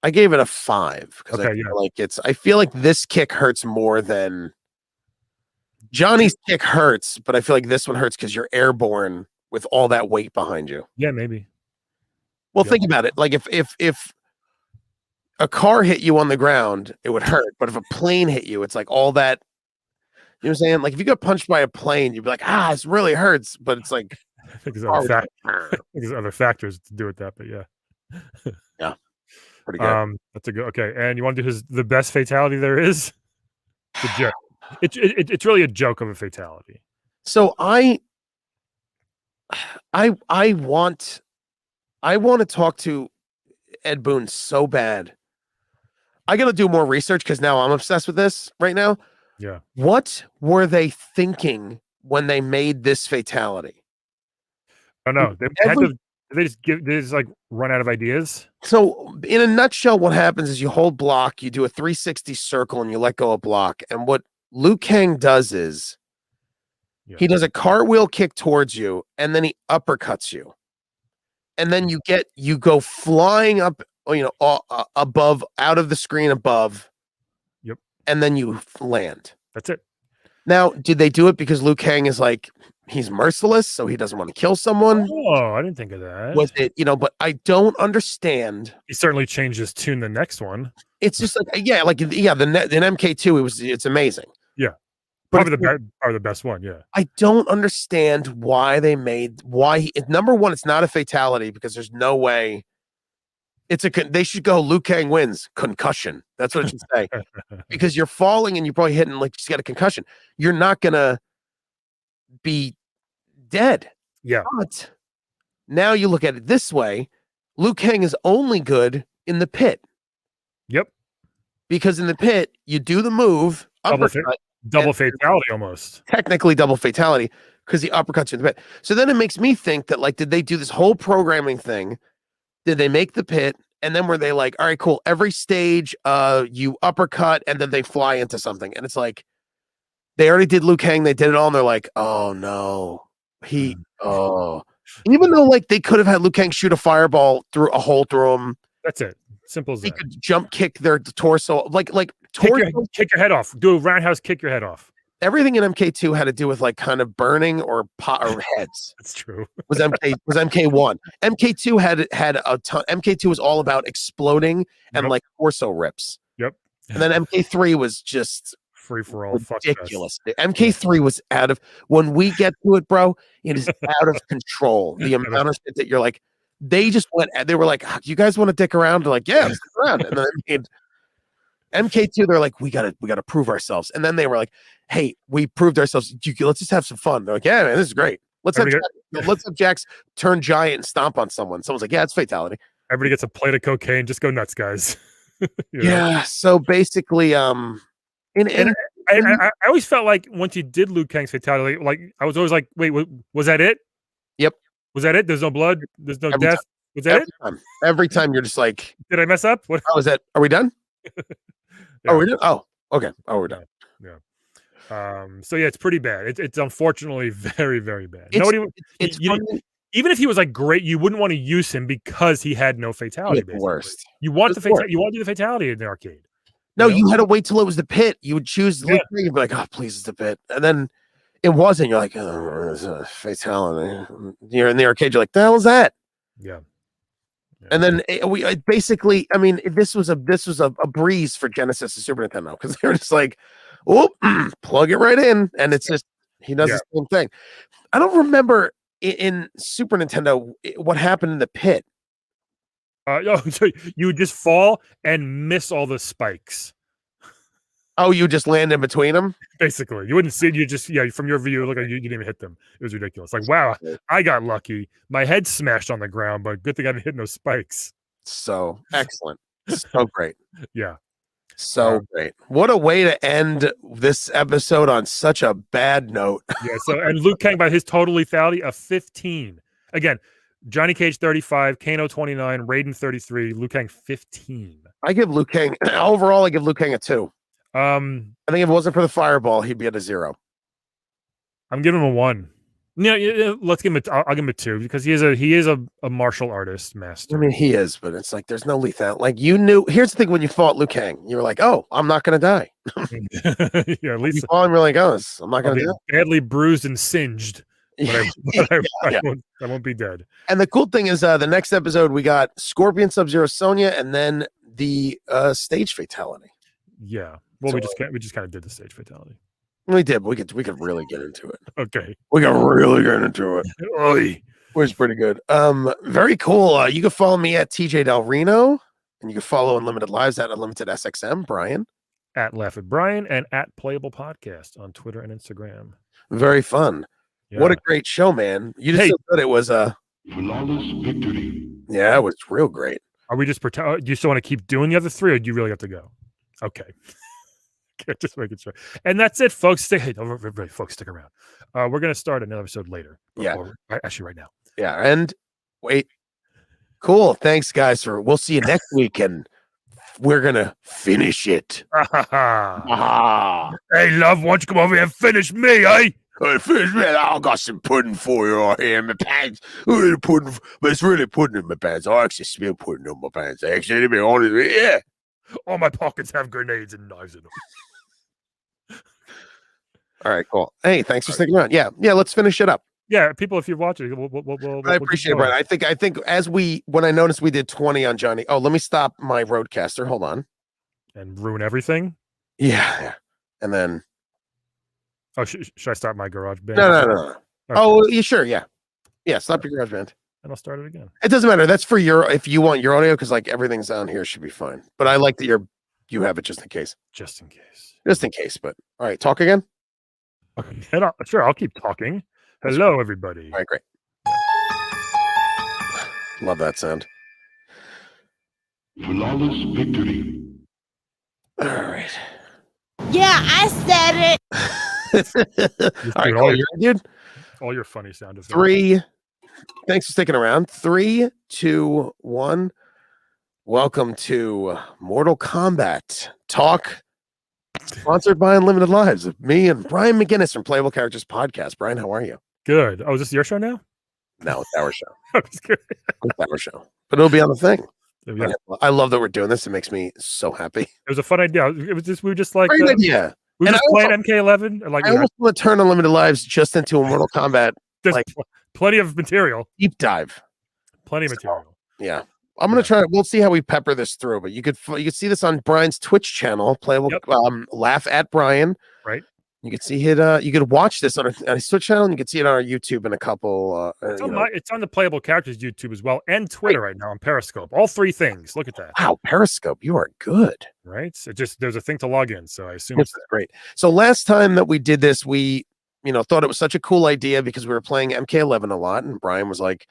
gave it a 5 because I feel like this kick hurts more than Johnny's kick hurts, but I feel like this one hurts because you're airborne with all that weight behind you. Yeah, maybe. Well, think about it. Like if a car hit you on the ground, it would hurt. But if a plane hit you, it's like all that. what I'm saying? Like if you got punched by a plane, you'd be like, this really hurts. But it's like, I think there's other factors to do with that, but yeah. Yeah. Pretty good. That's a good. Okay, and you want to do the best fatality there is? The joke. It's really a joke of a fatality. So I want to talk to Ed Boon so bad. I got to do more research because now I'm obsessed with this right now. Yeah. What were they thinking when they made this fatality? I know. They just like run out of ideas. So in a nutshell, what happens is you hold block, you do a 360 circle, and you let go of block. And what Liu Kang does is he does a cartwheel kick towards you, and then he uppercuts you. And then you go flying up, above, out of the screen above. Yep. And then you land. That's it. Now, did they do it because Liu Kang is like, he's merciless, so he doesn't want to kill someone? Oh, I didn't think of that. Was it, but I don't understand. He certainly changed his tune the next one. It's just like, in MK2, it's amazing. Yeah. Probably the best one, yeah. I don't understand why number one, it's not a fatality because there's no way. They should go Liu Kang wins, concussion. That's what it should say. Because you're falling and you're probably hitting like just got a concussion. You're not gonna be dead. Yeah. But now you look at it this way, Liu Kang is only good in the pit. Yep. Because in the pit, you do the move, double fatality almost. Technically double fatality because he uppercuts you in the pit. So then it makes me think that, like, did they do this whole programming thing? Did they make the pit? And then were they like, all right, cool. Every stage, you uppercut and then they fly into something. And it's like, they already did Liu Kang. They did it all. And they're like, oh no, even though like they could have had Liu Kang shoot a fireball through a hole through him. That's it. Simple as that. He could jump kick their torso, kick your head off. Do a roundhouse kick your head off. Everything in MK2 had to do with like kind of burning or heads. That's true. was MK1. MK2 had a ton. MK2 was all about exploding and like torso rips. Yep. And then MK3 was just free for all. Ridiculous. MK3 was out of. When we get to it, bro, it is out of control. The amount of shit that you're like. They just went. They were like, "You guys want to dick around?" They're like, "Yeah, let's dick around." And then MK2, they're like, we gotta prove ourselves. And then they were like, "Hey, we proved ourselves. Let's just have some fun." They're like, "Yeah, man, this is great. Let's have Jax turn giant and stomp on someone." Someone's like, "Yeah, it's fatality." Everybody gets a plate of cocaine. Just go nuts, guys. Yeah. So basically, I always felt like once you did Liu Kang's fatality, like I was always like, "Wait, was that it?" Yep. Was that it? There's no blood. There's no death. Was that it? Every time you're just like, did I mess up? What? Oh, is that? Are we done? Yeah. Oh, we're done. Oh, okay. Oh, we're done. Yeah. So yeah, it's pretty bad. It's unfortunately very, very bad. It's even if he was like great, you wouldn't want to use him because he had no fatality. Worst. You want the fatality. You want to do the fatality in the arcade. No, you had to wait till it was the pit. You would choose. You'd be like, "Oh, please, it's the pit," and then it wasn't. You're like, "Oh, it's a fatality." You're in the arcade. You're like, "The hell is that?" Yeah. And then basically, I mean, this was a breeze for Genesis and Super Nintendo because they were just like, "Oh, plug it right in," and it's just he does the same thing. I don't remember in Super Nintendo what happened in the pit. So you would just fall and miss all the spikes. Oh, you just land in between them? Basically. You wouldn't see it. You just, from your view, look like you didn't even hit them. It was ridiculous. Like, wow, I got lucky. My head smashed on the ground, but good thing I didn't hit no spikes. So excellent. So great. Yeah. So great. What a way to end this episode on such a bad note. Yeah. So, and Liu Kang, by his total lethality of 15. Again, Johnny Cage 35, Kano 29, Raiden 33, Liu Kang 15. I give Liu Kang, overall, I give Liu Kang a 2. I think if it wasn't for the fireball, he'd be at a 0. I'm giving him a 1. Yeah, let's give him I'll give him a 2 because he is a martial artist master. I mean, he is, but it's like there's no lethality. Like you knew. Here's the thing: when you fought Liu Kang, you were like, "Oh, I'm not gonna die." Yeah, at least you fought him, you're like, "Oh, I'm not gonna die." Badly bruised and singed. I won't be dead. And the cool thing is, the next episode we got Scorpion, Sub-Zero, Sonya, and then the stage fatality. Yeah. Well, we just kind of did the stage fatality. We did. We could really get into it. Okay. We could really get into it. Oy. Was pretty good. Very cool. You can follow me at TJ Del Reno, and you can follow Unlimited Lives at Unlimited SXM. Brian. At Laugh at Brian and at Playable Podcast on Twitter and Instagram. Very fun. Yeah. What a great show, man. You just said that it was a flawless victory. Yeah, it was real great. Are we just do you still want to keep doing the other three, or do you really have to go? Okay. Just making sure. And that's it, folks. Everybody, folks, stick around. We're gonna start another episode later. Actually right now. Yeah, and wait. Cool. Thanks, guys. We'll see you next week, and we're gonna finish it. Hey, love, why don't you come over here and finish me, eh? Finish me. I got some pudding for you here in my pants. Pudding, but it's really pudding in my pants. I actually smell pudding in my pants. Actually, to be honest with you, yeah. All my pockets have grenades and knives in them. All right, cool. Hey, thanks for sticking around. Yeah, let's finish it up. Yeah, people, if you're watching, I appreciate it, Brian. I think when I noticed we did 20 on Johnny. Oh, let me stop my Roadcaster. Hold on. And ruin everything? Yeah. And then. Oh, should I start my GarageBand? No. Okay. Oh, you sure? Yeah. Stop your GarageBand. And I'll start it again. It doesn't matter. That's for if you want your audio, because like everything's down here should be fine. But I like that you have it just in case. Just in case. But all right, talk again. Okay. Sure, I'll keep talking. Hello, everybody. All right, great. Love that sound. Flawless victory. All right. Yeah, I said it. All right, cool. Dude. All your funny sound effects. 3. Thanks for sticking around. 3, 2, 1. Welcome to Mortal Kombat Talk, sponsored by Unlimited Lives of me and Brian McGuinness from Playable Characters Podcast. Brian, how are you? Good. Oh, is this your show now? No, it's our show. It's our show. But it'll be on the thing. Yeah. I love that we're doing this. It makes me so happy. It was a fun idea. It was just we were just like great idea. We were just playing MK11. Like I almost want to turn Unlimited Lives just into a Mortal Kombat. There's plenty of material. Deep dive. Plenty of material. Yeah. I'm gonna try. We'll see how we pepper this through. But you could see this on Brian's Twitch channel. Playable. Laugh at Brian. Right. You could see it. You could watch this on his Twitch channel, and you can see it on our YouTube and a couple. It's on the Playable Characters YouTube as well, and Twitter right now on Periscope. All three things. Look at that. Wow, Periscope, you are good. Right. So there's a thing to log in. So I assume it's great. So last time that we did this, we thought it was such a cool idea because we were playing MK11 a lot, and Brian was like,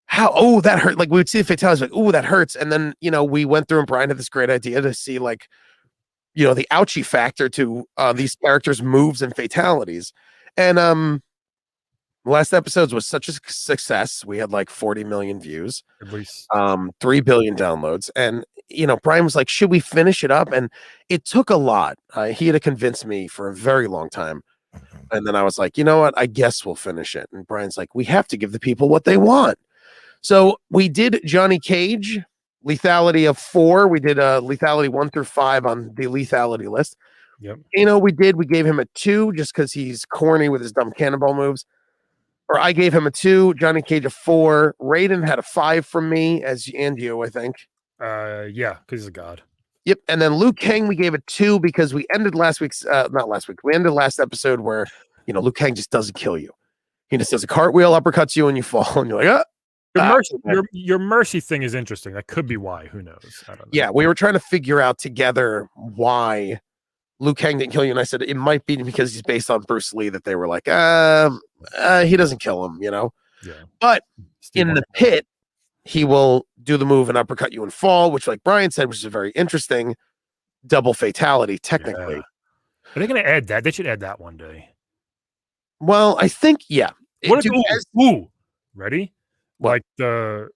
"How? Oh, that hurt!" Like we would see the fatalities, like, "Oh, that hurts," and then we went through, and Brian had this great idea to see like. The ouchie factor to these characters' moves and fatalities. And last episodes was such a success. We had like 40 million views, at least 3 billion downloads. And, Brian was like, should we finish it up? And it took a lot. He had to convince me for a very long time. And then I was like, you know what? I guess we'll finish it. And Brian's like, we have to give the people what they want. So we did Johnny Cage. Lethality of 4. We did lethality 1 through 5 on the lethality list. Yep. We gave him a 2 just because he's corny with his dumb cannonball moves. Or I gave him a 2. Johnny Cage a 4. Raiden had a 5 from me and you, I think. Yeah, because he's a god. Yep. And then Liu Kang we gave a 2 because we ended last episode where Liu Kang just doesn't kill you. He just does a cartwheel, uppercuts you, and you fall, and you're like, Your mercy thing is interesting. That could be why. Who knows? I don't know. Yeah, we were trying to figure out together why Liu Kang didn't kill you, and I said it might be because he's based on Bruce Lee. That they were like, he doesn't kill him, Yeah. But in the pit, he will do the move and uppercut you and fall, which, like Brian said, which is very interesting. Double fatality, technically. Yeah. Are they going to add that? They should add that one day. Well, I think ready? Like the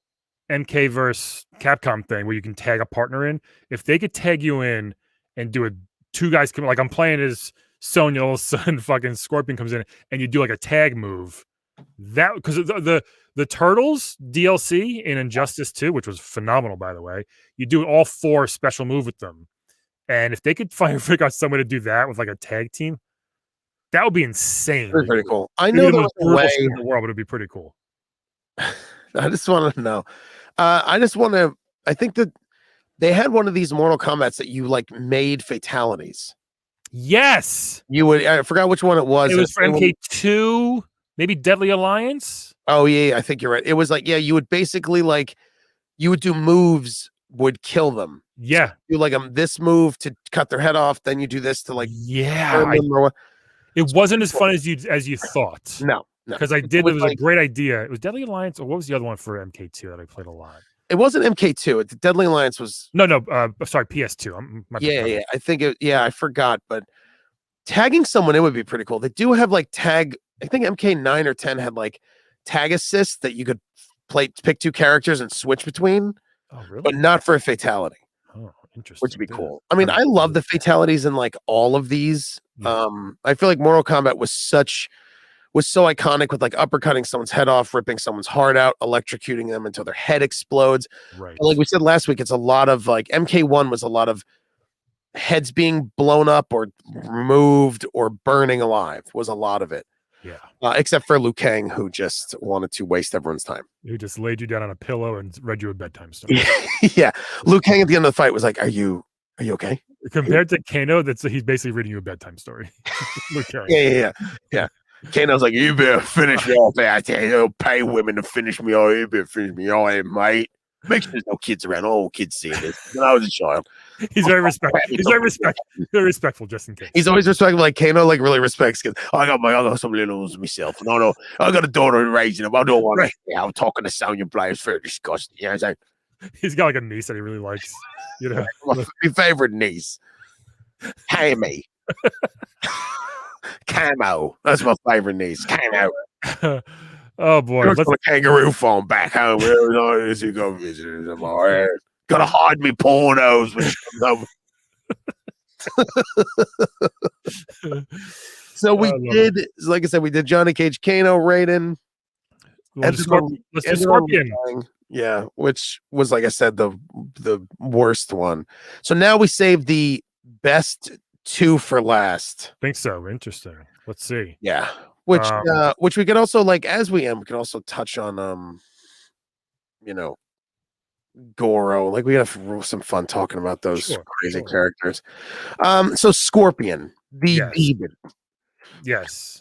MK versus Capcom thing where you can tag a partner in. If they could tag you in and do two guys come, like I'm playing as Sonya, all of a sudden fucking Scorpion comes in and you do like a tag move. That because the Turtles DLC in Injustice 2, which was phenomenal by the way, you do all 4 special move with them. And if they could figure out some way to do that with like a tag team, that would be insane. Pretty cool. I know there was a way in the world, but it'd be pretty cool. I just want to know. I think that they had one of these Mortal Kombats that you like made fatalities. Yes. You would. I forgot which one it was. It was for MK2, maybe Deadly Alliance. Oh yeah, I think you're right. It was like you would basically you would do moves would kill them. Yeah. You like this move to cut their head off, then you do this to it wasn't as fun as you thought. No. Because it was a great idea. It was Deadly Alliance, or what was the other one for MK2 that I played a lot? It wasn't MK2. Deadly Alliance was sorry, PS2. Yeah. I think I forgot, but tagging someone in would be pretty cool. They do have tag. I think MK9 or 10 had tag assist that you could pick two characters and switch between. Oh, really? But not for a fatality. Oh, interesting. Which would be cool. I mean, I love the fatalities in all of these. Yeah. I feel like Mortal Kombat was so iconic with uppercutting someone's head off, ripping someone's heart out, electrocuting them until their head explodes. Right. And like we said last week, it's a lot of MK1 was a lot of heads being blown up or removed or burning alive was a lot of it. Yeah. Except for Liu Kang, who just wanted to waste everyone's time. Who just laid you down on a pillow and read you a bedtime story. Yeah. Liu Kang at the end of the fight was like, Are you okay? Compared to Kano, he's basically reading you a bedtime story. Yeah. Kano's like, you better finish me off out there. You'll pay women to finish me off. You better finish me off, mate. Make sure there's no kids around. All kids see this. When I was a child. He's very respectful. Very respectful, just in case. He's always respectful. Kano really respects kids. I got some little ones myself. No, I got a daughter raising them. I don't want to. Yeah, I'm talking to Sonya Blade. It's very disgusting. You know what I'm saying? He's got a niece that he really likes. My favorite niece. Hammy. Camo. That's my favorite niece. Camo. Oh boy. Let's put a kangaroo phone back home. Where is he go visit? Gotta hide me pornos when she comes over. So we did, like I said, we did Johnny Cage, Kano, Raiden, and the Scorpion. Yeah, which was, like I said, the worst one. So now we saved the best two for last. I think so. Interesting. Let's see. Yeah. Which we could also as we end, we could also touch on Goro. We have some fun talking about those crazy characters. So Scorpion, the demon. Yes.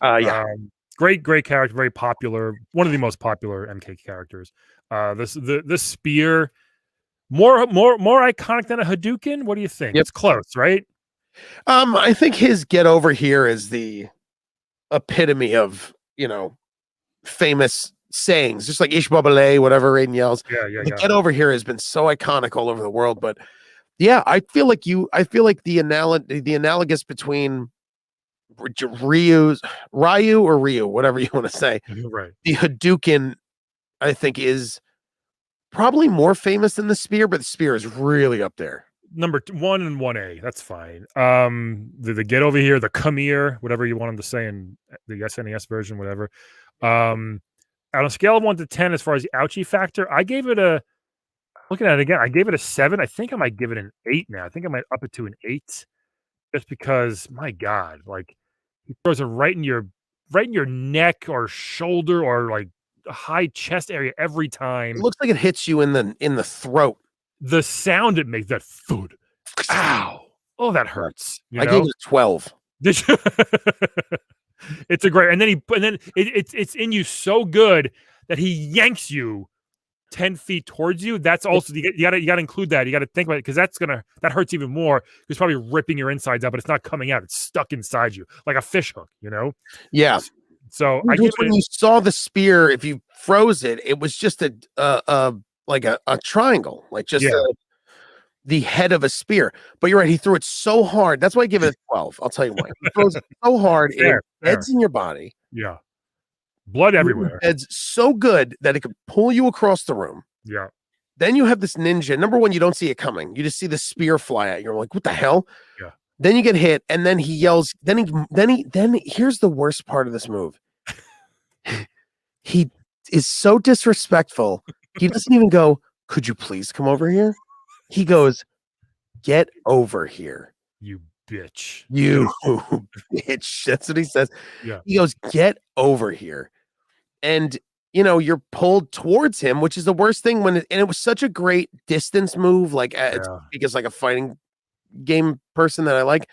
Great character, very popular, one of the most popular MK characters. This spear, more iconic than a Hadouken. What do you think? Yep. It's close, right? I think his get over here is the epitome of famous sayings, just like Ish Babale, whatever Raiden yells. Yeah. Get over here has been so iconic all over the world. But yeah, I feel like the analogous between Ryu, whatever you want to say, right? The Hadouken, I think, is probably more famous than the spear, but the spear is really up there. Number 1 and 1A, that's fine. The get over here, the come here, whatever you want them to say in the SNES version, whatever. On a scale of 1 to 10, as far as the ouchie factor, I gave it looking at it again, I gave it a 7. I think I might give it an 8 now. I think I might up it to an 8, just because, my God, he throws it right in your neck or shoulder or a high chest area every time. It looks like it hits you in the throat. The sound it makes, that food. Ow. Oh, that hurts. I gave it a 12. Did you? It's a great, and then it's in you so good that he yanks you 10 feet towards you. That's also, you gotta include that. You gotta think about it, because that hurts even more. It's probably ripping your insides out, but it's not coming out. It's stuck inside you like a fish hook, Yeah. So when you saw the spear, if you froze it, it was just a triangle, the head of a spear. But you're right, he threw it so hard. That's why I give it a 12. I'll tell you why. He throws it so hard, it heads in your body. Yeah. Blood everywhere. Heads so good that it could pull you across the room. Yeah. Then you have this ninja. Number one, you don't see it coming. You just see the spear fly at you. You're like, what the hell? Yeah. Then you get hit, and then he yells. Then here's the worst part of this move. He is so disrespectful. He doesn't even go, could you please come over here? He goes, get over here. You bitch. You bitch. That's what he says. Yeah. He goes, get over here. And, you're pulled towards him, which is the worst thing and it was such a great distance move, because a fighting game person that I like.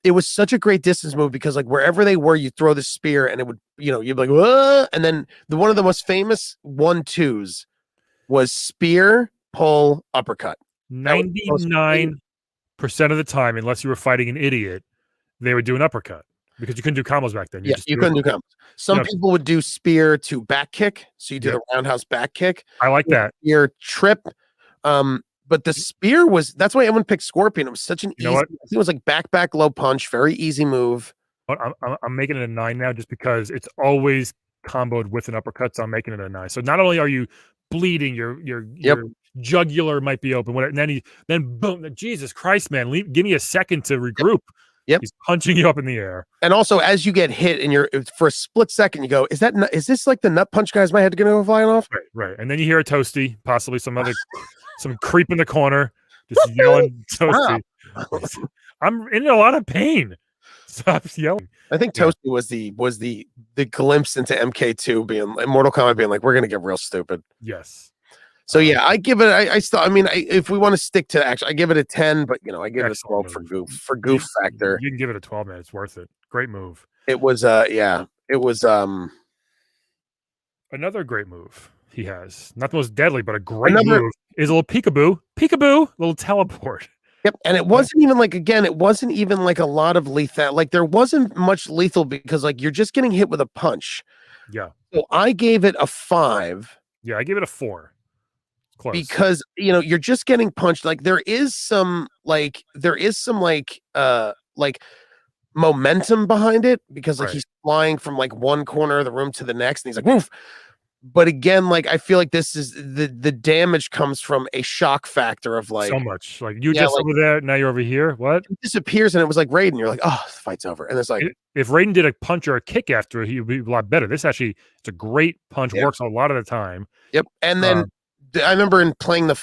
it was such a great distance move because like wherever they were, you throw the spear and it would, you'd be like, whoa! And then one of the most famous 1-2s was spear, pull, uppercut. 99% of the time, unless you were fighting an idiot, they would do an uppercut because you couldn't do combos back then. You couldn't do combos. Some people would do spear to back kick, so you do the roundhouse back kick. I like that. Spear trip. But the spear that's why everyone picked Scorpion. It was such an easy. I think it was like back low punch, very easy move. I'm making it a 9 now just because it's always comboed with an uppercut, so I'm making it a 9. So not only are you bleeding, your jugular might be open, whatever, and then boom, Jesus Christ, man, give me a second to regroup. Yep. He's punching you up in the air. And also, as you get hit, and for a split second, you go, is this like the nut punch guy's my head going to go flying off? Right. And then you hear a Toasty, possibly some creep in the corner, just yelling Toasty. I'm in a lot of pain. Stop yelling. I think Toasty was the glimpse into MK2 being Mortal Kombat being like, we're going to get real stupid. Yes. So I give it. If we want to stick to action, I give it a 10. But I give it a 12 for goof factor. You can give it a 12, man. It's worth it. Great move. It was. It was. Another great move he has. Not the most deadly, but a great move is a little peekaboo, little teleport. Yep, and it wasn't even like it wasn't even like a lot of lethal. Like there wasn't much lethal because like you're just getting hit with a punch. Yeah. So I gave it a 5. Yeah, I gave it a 4. Close. Because you're just getting punched. Like there is some momentum behind it because like he's flying from like one corner of the room to the next and he's like woof. But again, like I feel like this is the damage comes from a shock factor of like so much. Like you just over there, now you're over here. What? It disappears and it was like Raiden. You're like, oh, the fight's over. And it's like if Raiden did a punch or a kick after it, he'd be a lot better. This actually, it's a great punch, works a lot of the time. Yep. And then I remember in playing like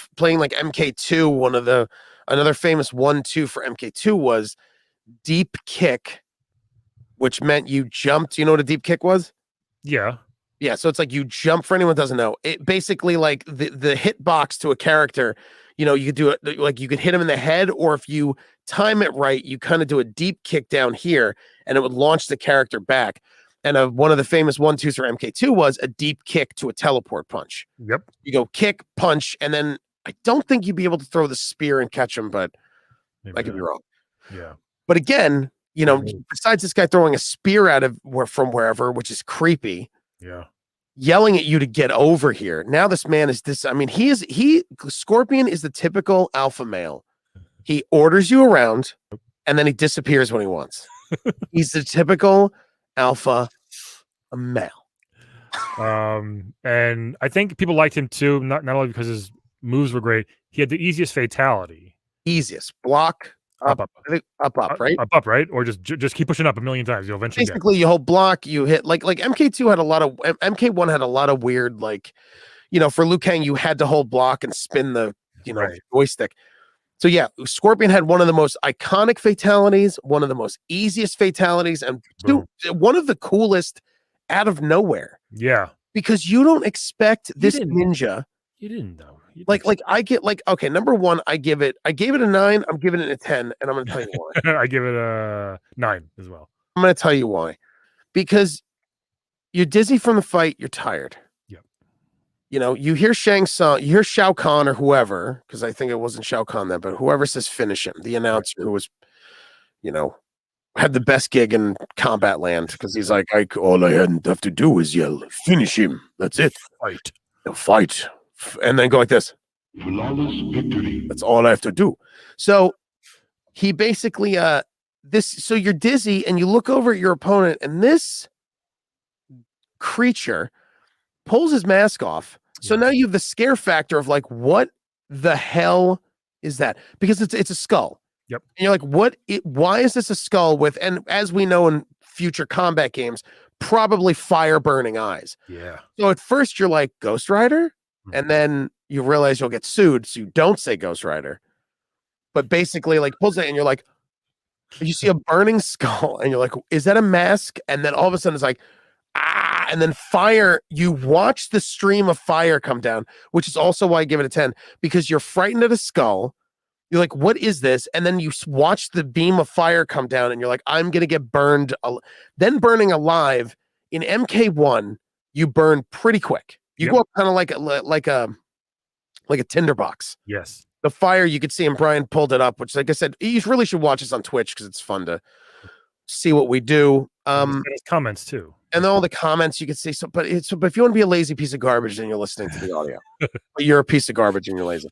MK2, another famous 1-2 for MK2 was deep kick, which meant you jumped. You know what a deep kick was? Yeah. Yeah, so it's like you jump. For anyone who doesn't know, it basically like the hitbox to a character. You could do it like you could hit him in the head, or if you time it right, you kind of do a deep kick down here, and it would launch the character back. And one of the famous 1-2s for MK2 was a deep kick to a teleport punch. Yep. You go kick, punch, and then I don't think you'd be able to throw the spear and catch him, but I could be wrong. Yeah. But again, besides this guy throwing a spear out of from wherever, which is creepy. Yeah. Yelling at you to get over here. Now this man is this. I mean, Scorpion is the typical alpha male. He orders you around and then he disappears when he wants. He's the typical alpha male. And I think people liked him too, not only because his moves were great. He had the easiest fatality. Easiest block. Up, right? Up, right? Or just keep pushing up a million times. You'll eventually basically you hold block, you hit like MK2 had a lot of MK1 had a lot of weird for Liu Kang you had to hold block and spin the joystick. So yeah, Scorpion had one of the most iconic fatalities, one of the most easiest fatalities, and one of the coolest out of nowhere. Yeah, because you don't expect this ninja. You didn't know. I get okay. Number one, I gave it a 9. I'm giving it a 10, and I'm going to tell you why. I give it a 9 as well. I'm going to tell you why. Because you're dizzy from the fight. You're tired. Yep. You hear Shang Tsung, you hear Shao Kahn or whoever, because I think it wasn't Shao Kahn then, but whoever says finish him, the announcer who was, had the best gig in Combat Land, because he's like, all I have to do is yell, finish him. That's it. Fight. And then go like this. Flawless victory. That's all I have to do. So he basically so you're dizzy and you look over at your opponent and this creature pulls his mask off. So now you have the scare factor of like, what the hell is that? Because it's a skull. Yep. And you're like, why is this a skull with, and as we know in future combat games, probably fire burning eyes. Yeah. So at first you're like, Ghost Rider? And then you realize you'll get sued, so you don't say Ghost Rider. But basically, like, pulls it, and you're like, you see a burning skull, and you're like, is that a mask? And then all of a sudden, it's like, and then fire. You watch the stream of fire come down, which is also why I give it a 10, because you're frightened at a skull. You're like, what is this? And then you watch the beam of fire come down, and you're like, I'm gonna get burned. Then burning alive in MK1, you burn pretty quick. You go up kind of like a tinderbox. Yes. The fire you could see, and Brian pulled it up, which, like I said, you really should watch this on Twitch because it's fun to see what we do. Comments too. And then all the comments you can see. So, but if you want to be a lazy piece of garbage, then you're listening to the audio. But you're a piece of garbage and you're lazy.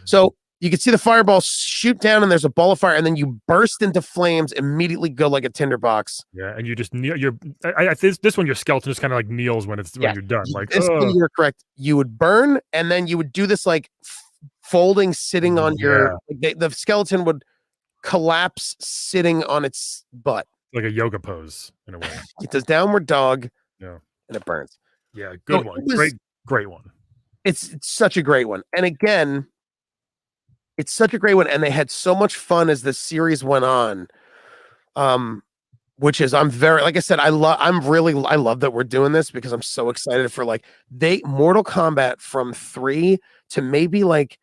So you can see the fireball shoot down, and there's a ball of fire, and then you burst into flames, immediately go like a tinderbox. Yeah, and you just kneel. This one, your skeleton just kind of like kneels when you're done. Like, you're correct. You would burn, and then you would do this like folding, sitting on your. Like the skeleton would collapse, sitting on its butt, like a yoga pose in a way. It does downward dog. Yeah, and it burns. Yeah, good one. Great one. It's such a great one, and again. It's such a great one, and they had so much fun as the series went on. Which is I'm very, like I said, I love that we're doing this because I'm so excited for Mortal Kombat from 3 to maybe like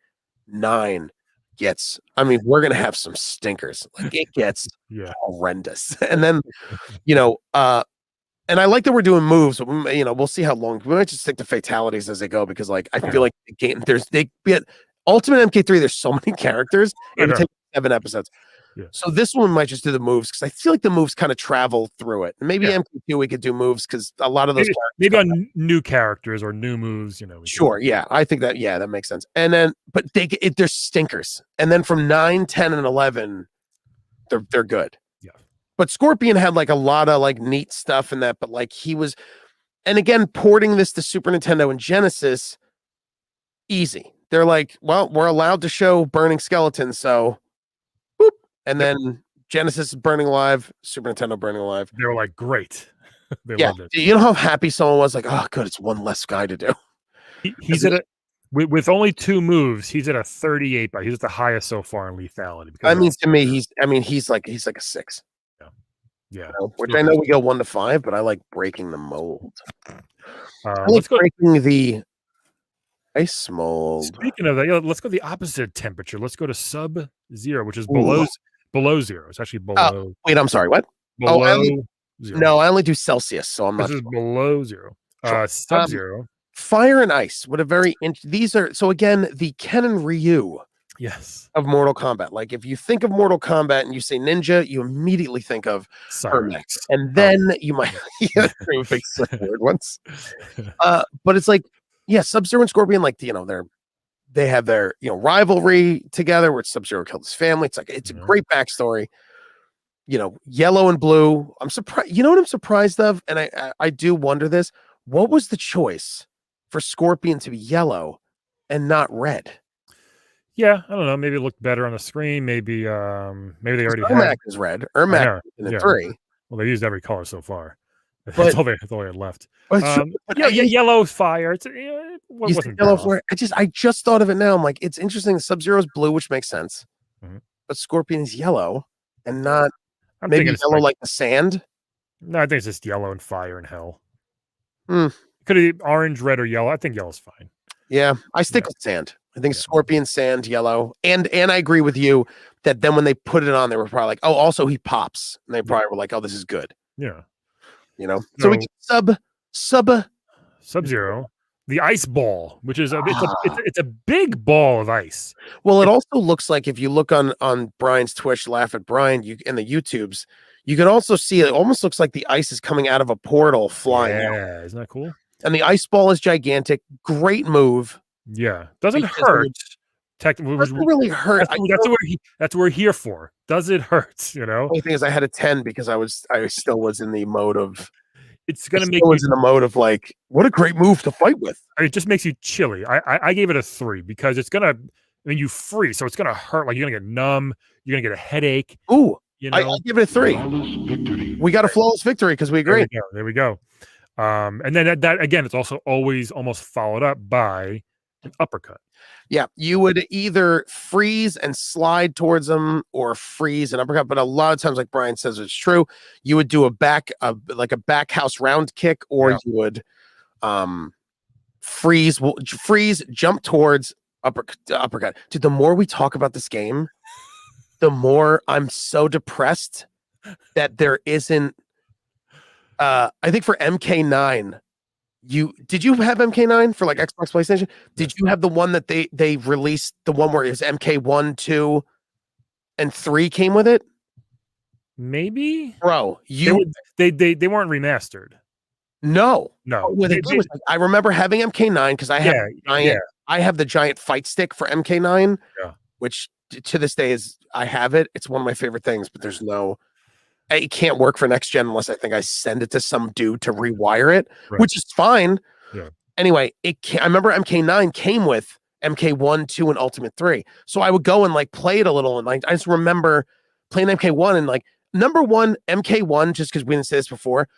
9 gets. I mean, we're gonna have some stinkers. Like it gets horrendous, and then and I like that we're doing moves. But, we'll see how long. We might just stick to fatalities as they go because I feel like the game Ultimate MK3, there's so many characters. It would take 7 episodes. Yeah. So this one might just do the moves because I feel like the moves kind of travel through it. And maybe MK2 we could do moves because a lot of those maybe on new characters or new moves, Sure, yeah. I think that makes sense. And then but they're stinkers. And then from 9, 10, and 11, they're good. Yeah. But Scorpion had like a lot of like neat stuff in that, but like he was, and again, porting this to Super Nintendo and Genesis, easy. They're like, well, we're allowed to show burning skeletons, so boop. And then Genesis is burning alive, Super Nintendo burning alive. They were like, great. They loved it. You know how happy someone was? Like, oh, good, it's one less guy to do. He's at with only 2 moves. He's at a 38, but he's at the highest so far in lethality. To me, he's like a 6. Yeah. Which I know we go 1 to 5, but I like breaking the mold. Let's go breaking the ice mold. Speaking of that, let's go the opposite temperature. Let's go to sub-zero, which is below 0. It's actually below. Wait, I'm sorry. What? Below 0. No, I only do Celsius, so I'm not. This is below 0. Sub-zero. Fire and ice. What a very these are so again the Ken and Ryu. Yes. Of Mortal Kombat. Like if you think of Mortal Kombat and you say ninja, you immediately think of Hermex, and then you might big word once. But it's like. Yeah, Sub-Zero and Scorpion, like they have their rivalry together, where Sub-Zero killed his family. It's like it's a great backstory. Yellow and blue. I'm surprised. You know what I'm surprised of, and I do wonder this. What was the choice for Scorpion to be yellow and not red? Yeah, I don't know. Maybe it looked better on the screen. Maybe they already Ermac is red. Ermac in the 3. Well, they used every color so far. But, that's all they had left. Yellow fire. It's wasn't yellow fire. I just thought of it now. I'm like, it's interesting. Sub-Zero is blue, which makes sense, but Scorpion is yellow and not maybe yellow like the sand. No, I think it's just yellow and fire and hell. Could it be orange, red, or yellow? I think yellow's fine. Yeah, I stick with sand. I think Scorpion, sand, yellow, and I agree with you that then when they put it on, they were probably like, oh, also he pops, and they probably were like, oh, this is good. Yeah. So we get Sub-Zero, the ice ball, which is it's a big ball of ice. Well, it also looks like if you look on Brian's Twitch, laugh at Brian, in the YouTubes, you can also see it almost looks like the ice is coming out of a portal flying out. Yeah, isn't that cool? And the ice ball is gigantic. Great move. Yeah, doesn't hurt. Doesn't really hurt. That's what we're here for. Does it hurt? The only thing is, I had a 10 because I still was in the mode of. It's gonna make in the mode of like, what a great move to fight with. It just makes you chilly. I gave it a 3 because it's gonna. I mean, you freeze, so it's gonna hurt. Like you're gonna get numb. You're gonna get a headache. Ooh, I give it a 3. We got a flawless victory because we agree. There we go. And then that again, it's also always almost followed up by an uppercut. Yeah, you would either freeze and slide towards them or freeze and uppercut. But a lot of times, like Brian says, it's true. You would do a back house round kick, or you would freeze, jump towards uppercut. Dude, the more we talk about this game, the more I'm so depressed that there isn't. I think for MK9, did you have MK9 for like Xbox, PlayStation? Did you have the one that they released, the one where it was MK1, 2, and 3 came with it? Maybe, Bro, they weren't remastered. No. No. I remember having MK9 because I have I have the giant fight stick for MK9, which to this day I have it. It's one of my favorite things, but it can't work for next gen unless I think I send it to some dude to rewire it, which is fine. Yeah. Anyway, I remember MK9 came with MK1, 2, and Ultimate 3. So I would go and like play it a little, and like I just remember playing MK1 and like number one, MK1, just because we didn't say this before,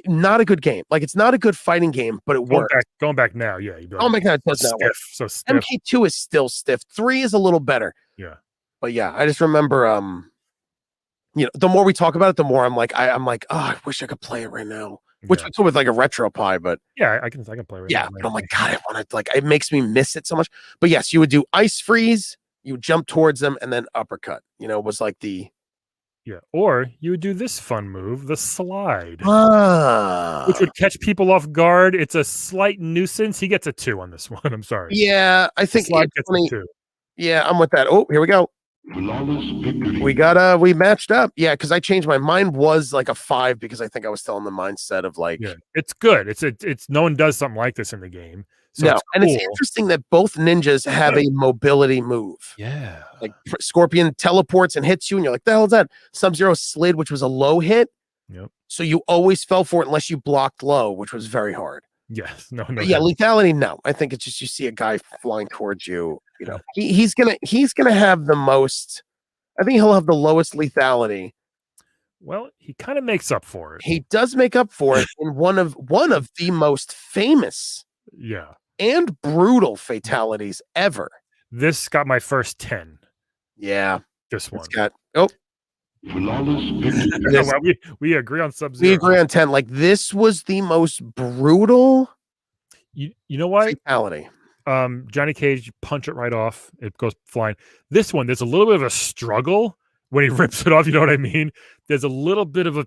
not a good game. Like it's not a good fighting game, but it works. Going back now, yeah. Oh my god, it does not work. So stiff. MK2 is still stiff. 3 is a little better. Yeah. But yeah, I just remember the more we talk about it, the more I'm like, oh, I wish I could play it right now. Which we could with like a retro pie, but yeah, I can play right now. Yeah, but I'm like, God, I want to, like, it makes me miss it so much. But yes, you would do ice freeze, you would jump towards them, and then uppercut. Was like the or you would do this fun move, the slide, Ah. which would catch people off guard. It's a slight nuisance. He gets a 2 on this one. I'm sorry. Yeah, I think slide gets a 2. Yeah, I'm with that. Oh, here we go. Flawless victory. We matched up. Yeah, because I changed my mind was like a 5 because I think I was still in the mindset of like, it's good. It's no one does something like this in the game. So no, it's and it's interesting that both ninjas have a mobility move. Yeah, like Scorpion teleports and hits you, and you're like, the hell is that? Sub-Zero slid, which was a low hit. Yep. So you always fell for it unless you blocked low, which was very hard. Yes. No. Yeah, lethality. No, I think it's just you see a guy flying towards you. He's gonna have the most. I think he'll have the lowest lethality. Well, he kind of makes up for it. He does make up for it in one of the most famous, and brutal fatalities ever. This got my first 10. Yeah, this one. It's got flawless victory. We agree on Sub-Zero. We agree on 10. Like this was the most brutal. You know what? Fatality. Johnny Cage, you punch it right off. It goes flying. This one, there's a little bit of a struggle when he rips it off. You know what I mean? There's a little bit of a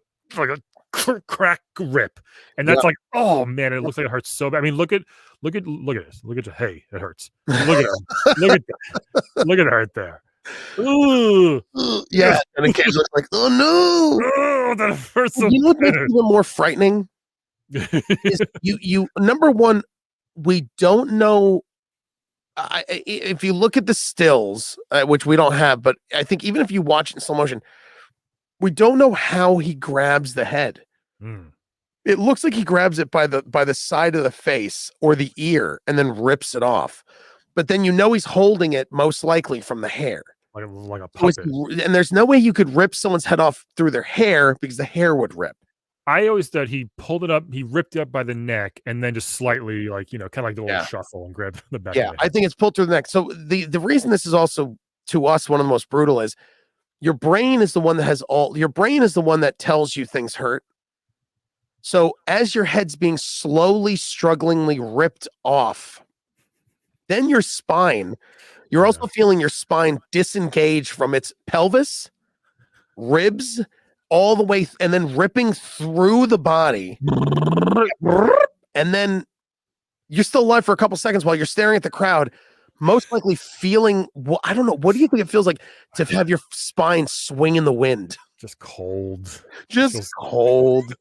crack rip, and that's like, oh man, it looks like it hurts so bad. I mean, look at this. Look at hey, it hurts. Look at it. Look at it hurt there. Ooh, yeah. And Cage looks like, oh no, oh, that hurts so you know what bad. makes it even more frightening? Is you number one, we don't know. If you look at the stills, which we don't have, but I think even if you watch it in slow motion, we don't know how he grabs the head. It looks like he grabs it by the side of the face or the ear and then rips it off. But then he's holding it most likely from the hair. Like a puppet. And there's no way you could rip someone's head off through their hair because the hair would rip. I always thought he pulled it up, he ripped it up by the neck, and then just slightly, kind of like the little shuffle and grab the back. Yeah, I think it's pulled through the neck. So the reason this is also to us one of the most brutal is your brain is the one that tells you things hurt. So as your head's being slowly, strugglingly ripped off, then your spine, you're also feeling your spine disengage from its pelvis, ribs, all the way, and then ripping through the body. And then you're still alive for a couple seconds while you're staring at the crowd, most likely feeling, I don't know, what do you think it feels like to have your spine swing in the wind? Just cold. Just cold.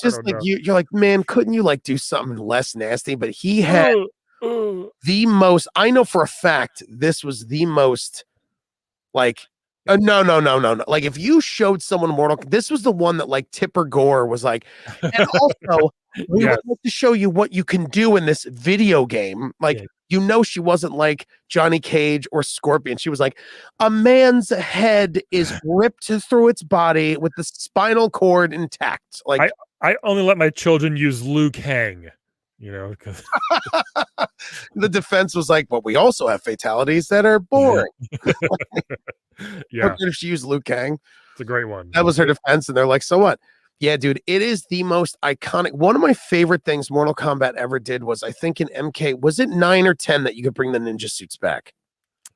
Just like you're like, man, couldn't you like do something less nasty? But he had the most, I know for a fact, this was the most like, no. Like if you showed someone this was the one that like Tipper Gore was like, and also we would like to show you what you can do in this video game. Like, she wasn't like Johnny Cage or Scorpion. She was like, a man's head is ripped through its body with the spinal cord intact. Like I only let my children use Liu Kang. Because the defense was like, but we also have fatalities that are boring. Yeah. If she used Liu Kang, it's a great one. That was her defense, and they're like, so what? Yeah, dude, it is the most iconic. One of my favorite things Mortal Kombat ever did was, I think in MK, was it 9 or 10 that you could bring the ninja suits back?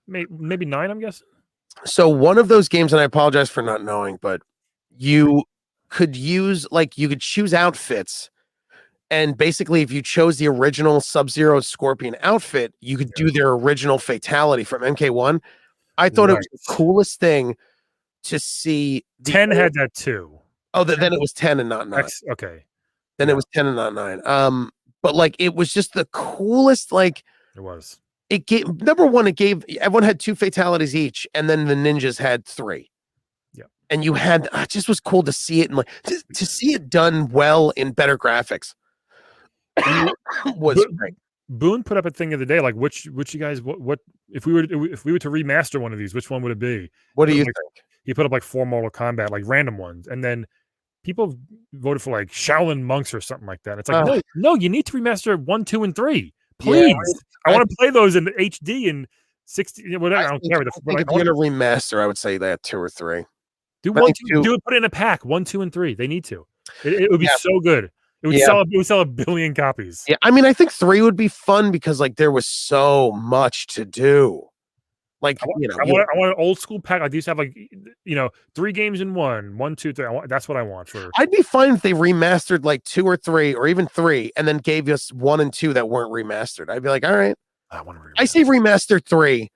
Maybe 9, I'm guessing. So one of those games, and I apologize for not knowing, but you could use you could choose outfits, and basically if you chose the original Sub-Zero Scorpion outfit, you could do their original fatality from MK1. I thought it was the coolest thing to see. 10 had that too. Oh, then it was 10 and not 9. Okay. Then it was 10 and not 9. But like it was just the coolest. Like it was. It gave number one. It gave everyone had 2 fatalities each, and then the ninjas had 3. Yeah, and you had it just was cool to see it and like to see it done well in better graphics. Was great. Boone put up a thing of the day like which you guys what if we were to remaster one of these, which one would it be? What do you think? He put up like 4 Mortal Kombat, like random ones, and then people voted for like Shaolin Monks or something like that. It's like no, you need to remaster 1, 2, and 3, please. Yeah, I want to play those in HD and 60. Whatever. I don't care. If you're gonna remaster, I would say that 2 or 3. Do 1, 2, do it. Put it in a pack. 1, 2, and 3. They need to. It would be so good. It would sell. It would sell 1 billion copies. Yeah, I mean, I think 3 would be fun because like there was so much to do. Like I want an old school pack. Like these have like 3 games in 1, 1, 2, 3. That's what I want for. I'd be fine if they remastered like 2 or 3 or even 3, and then gave us 1 and 2 that weren't remastered. I'd be like, all right. I say remaster 3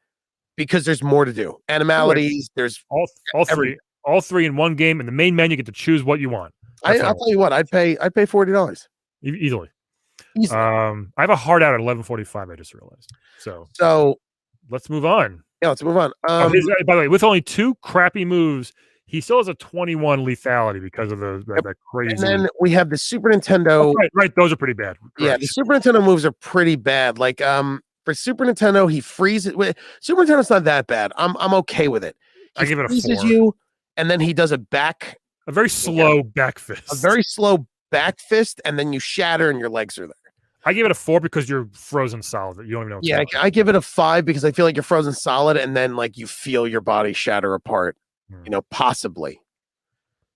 because there's more to do. Animalities. There's all 3 in 1 game, and the main menu you get to choose what you want. I'll tell you what. I'd pay $40 easily. I have a hard out at 11:45. I just realized. So let's move on. Yeah, let's move on. By the way, with only 2 crappy moves, he still has a 21 lethality because of that crazy. And then we have the Super Nintendo. Oh, right, those are pretty bad. Correct. Yeah, the Super Nintendo moves are pretty bad. Like for Super Nintendo, he freezes. Super Nintendo's not that bad. I'm okay with it. I give it a 4. You, and then he does a very slow back fist. A very slow back fist, and then you shatter and your legs are there. I give it a 4 because you're frozen solid. You don't even know. Yeah, I give it a 5 because I feel like you're frozen solid, and then like you feel your body shatter apart. Possibly.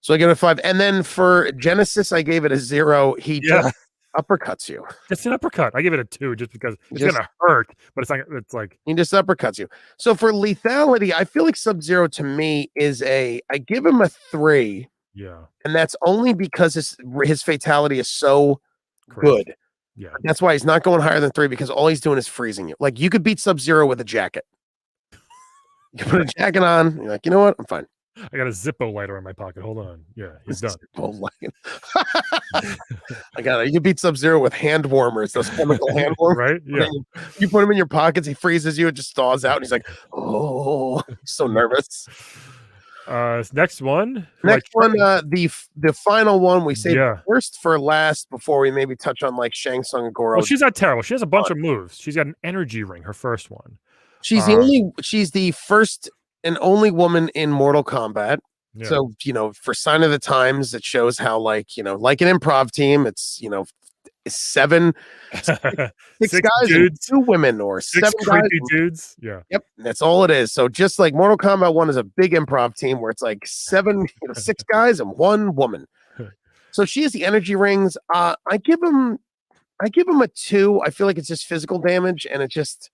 So I give it a 5, and then for Genesis, I gave it a 0. He just uppercuts you. It's an uppercut. I give it a 2 just because it's gonna hurt, but it's like he just uppercuts you. So for lethality, I feel like Sub-Zero to me is I give him a 3. Yeah, and that's only because his fatality is so good. Yeah, that's why he's not going higher than 3 because all he's doing is freezing you. Like you could beat Sub-Zero with a jacket. You put a jacket on, you're like, you know what? I'm fine. I got a Zippo lighter in my pocket. Hold on. Yeah, he's done. I got it. You beat Sub-Zero with hand warmers, those chemical hand warmers. Right? Yeah. You put him in your pockets, he freezes you, it just thaws out, and he's like, oh, he's so nervous. Next one. The final one we say first for last before we maybe touch on like Shang Tsung and Goro. Well, she's not terrible. She has a bunch of moves. She's got an energy ring, her first one. She's the first and only woman in Mortal Kombat. Yeah. So, for Sign of the Times, it shows how like an improv team, it's 6 guys and 2 women, or 6 7 creepy dudes. Yeah. Yep. That's all it is. So just like Mortal Kombat 1 is a big improv team where it's like 7, 6 guys and 1 woman. So she has the energy rings. I give him a 2. I feel like it's just physical damage, and it just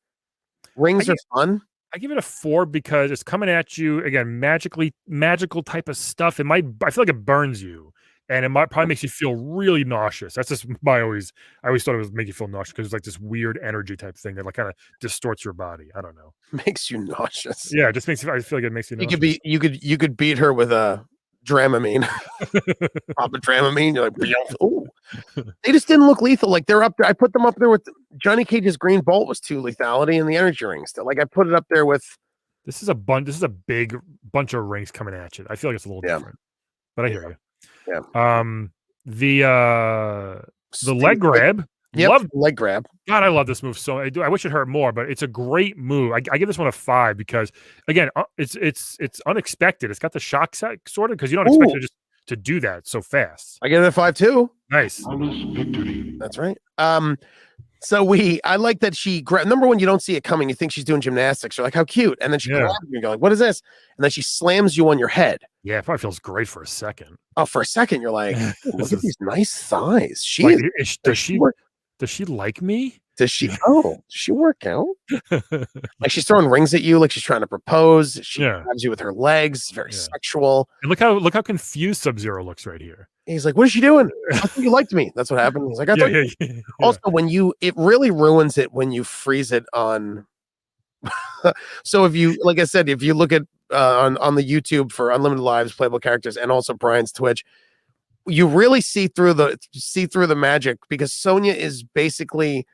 rings are fun. I give it a 4 because it's coming at you again, magical type of stuff. I feel like it burns you. And it probably makes you feel really nauseous. That's just I always thought it was make you feel nauseous because it's like this weird energy type thing that like kind of distorts your body. I don't know. Makes you nauseous. Yeah, it just makes you. I feel like it makes you nauseous. You could beat her with a Dramamine. Pop a Dramamine. You're like, oh. They just didn't look lethal. Like they're up there. I put them up there with Johnny Cage's Green Bolt was 2 lethality, and the energy ring still. Like I put it up there with. This is a big bunch of rings coming at you. I feel like it's a little different, but I hear you. Yeah. The leg grab. Yep. Leg grab. God, I love this move. So I wish it hurt more, but it's a great move. I give this one a 5 because again, it's unexpected. It's got the shock set sort of because you don't expect it just to do that so fast. I give it a 5 too. Nice. That's right. So I like that she number one, you don't see it coming. You think she's doing gymnastics. You're like, how cute. And then she grabs you and you're like, what is this? And then she slams you on your head. Yeah, it probably feels great for a second. Oh, for a second, you're like, look at these nice thighs. Does she like me? Does she work out? Like she's throwing rings at you, like she's trying to propose. She grabs you with her legs, very sexual. And look how confused Sub-Zero looks right here. He's like, "What is she doing? I thought you liked me." That's what happened. He's like, "I thought." Also, it really ruins it when you freeze it on. So if you, like I said, if you look at on the YouTube for Unlimited Lives playable characters and also Brian's Twitch, you really see through the magic because Sonya is basically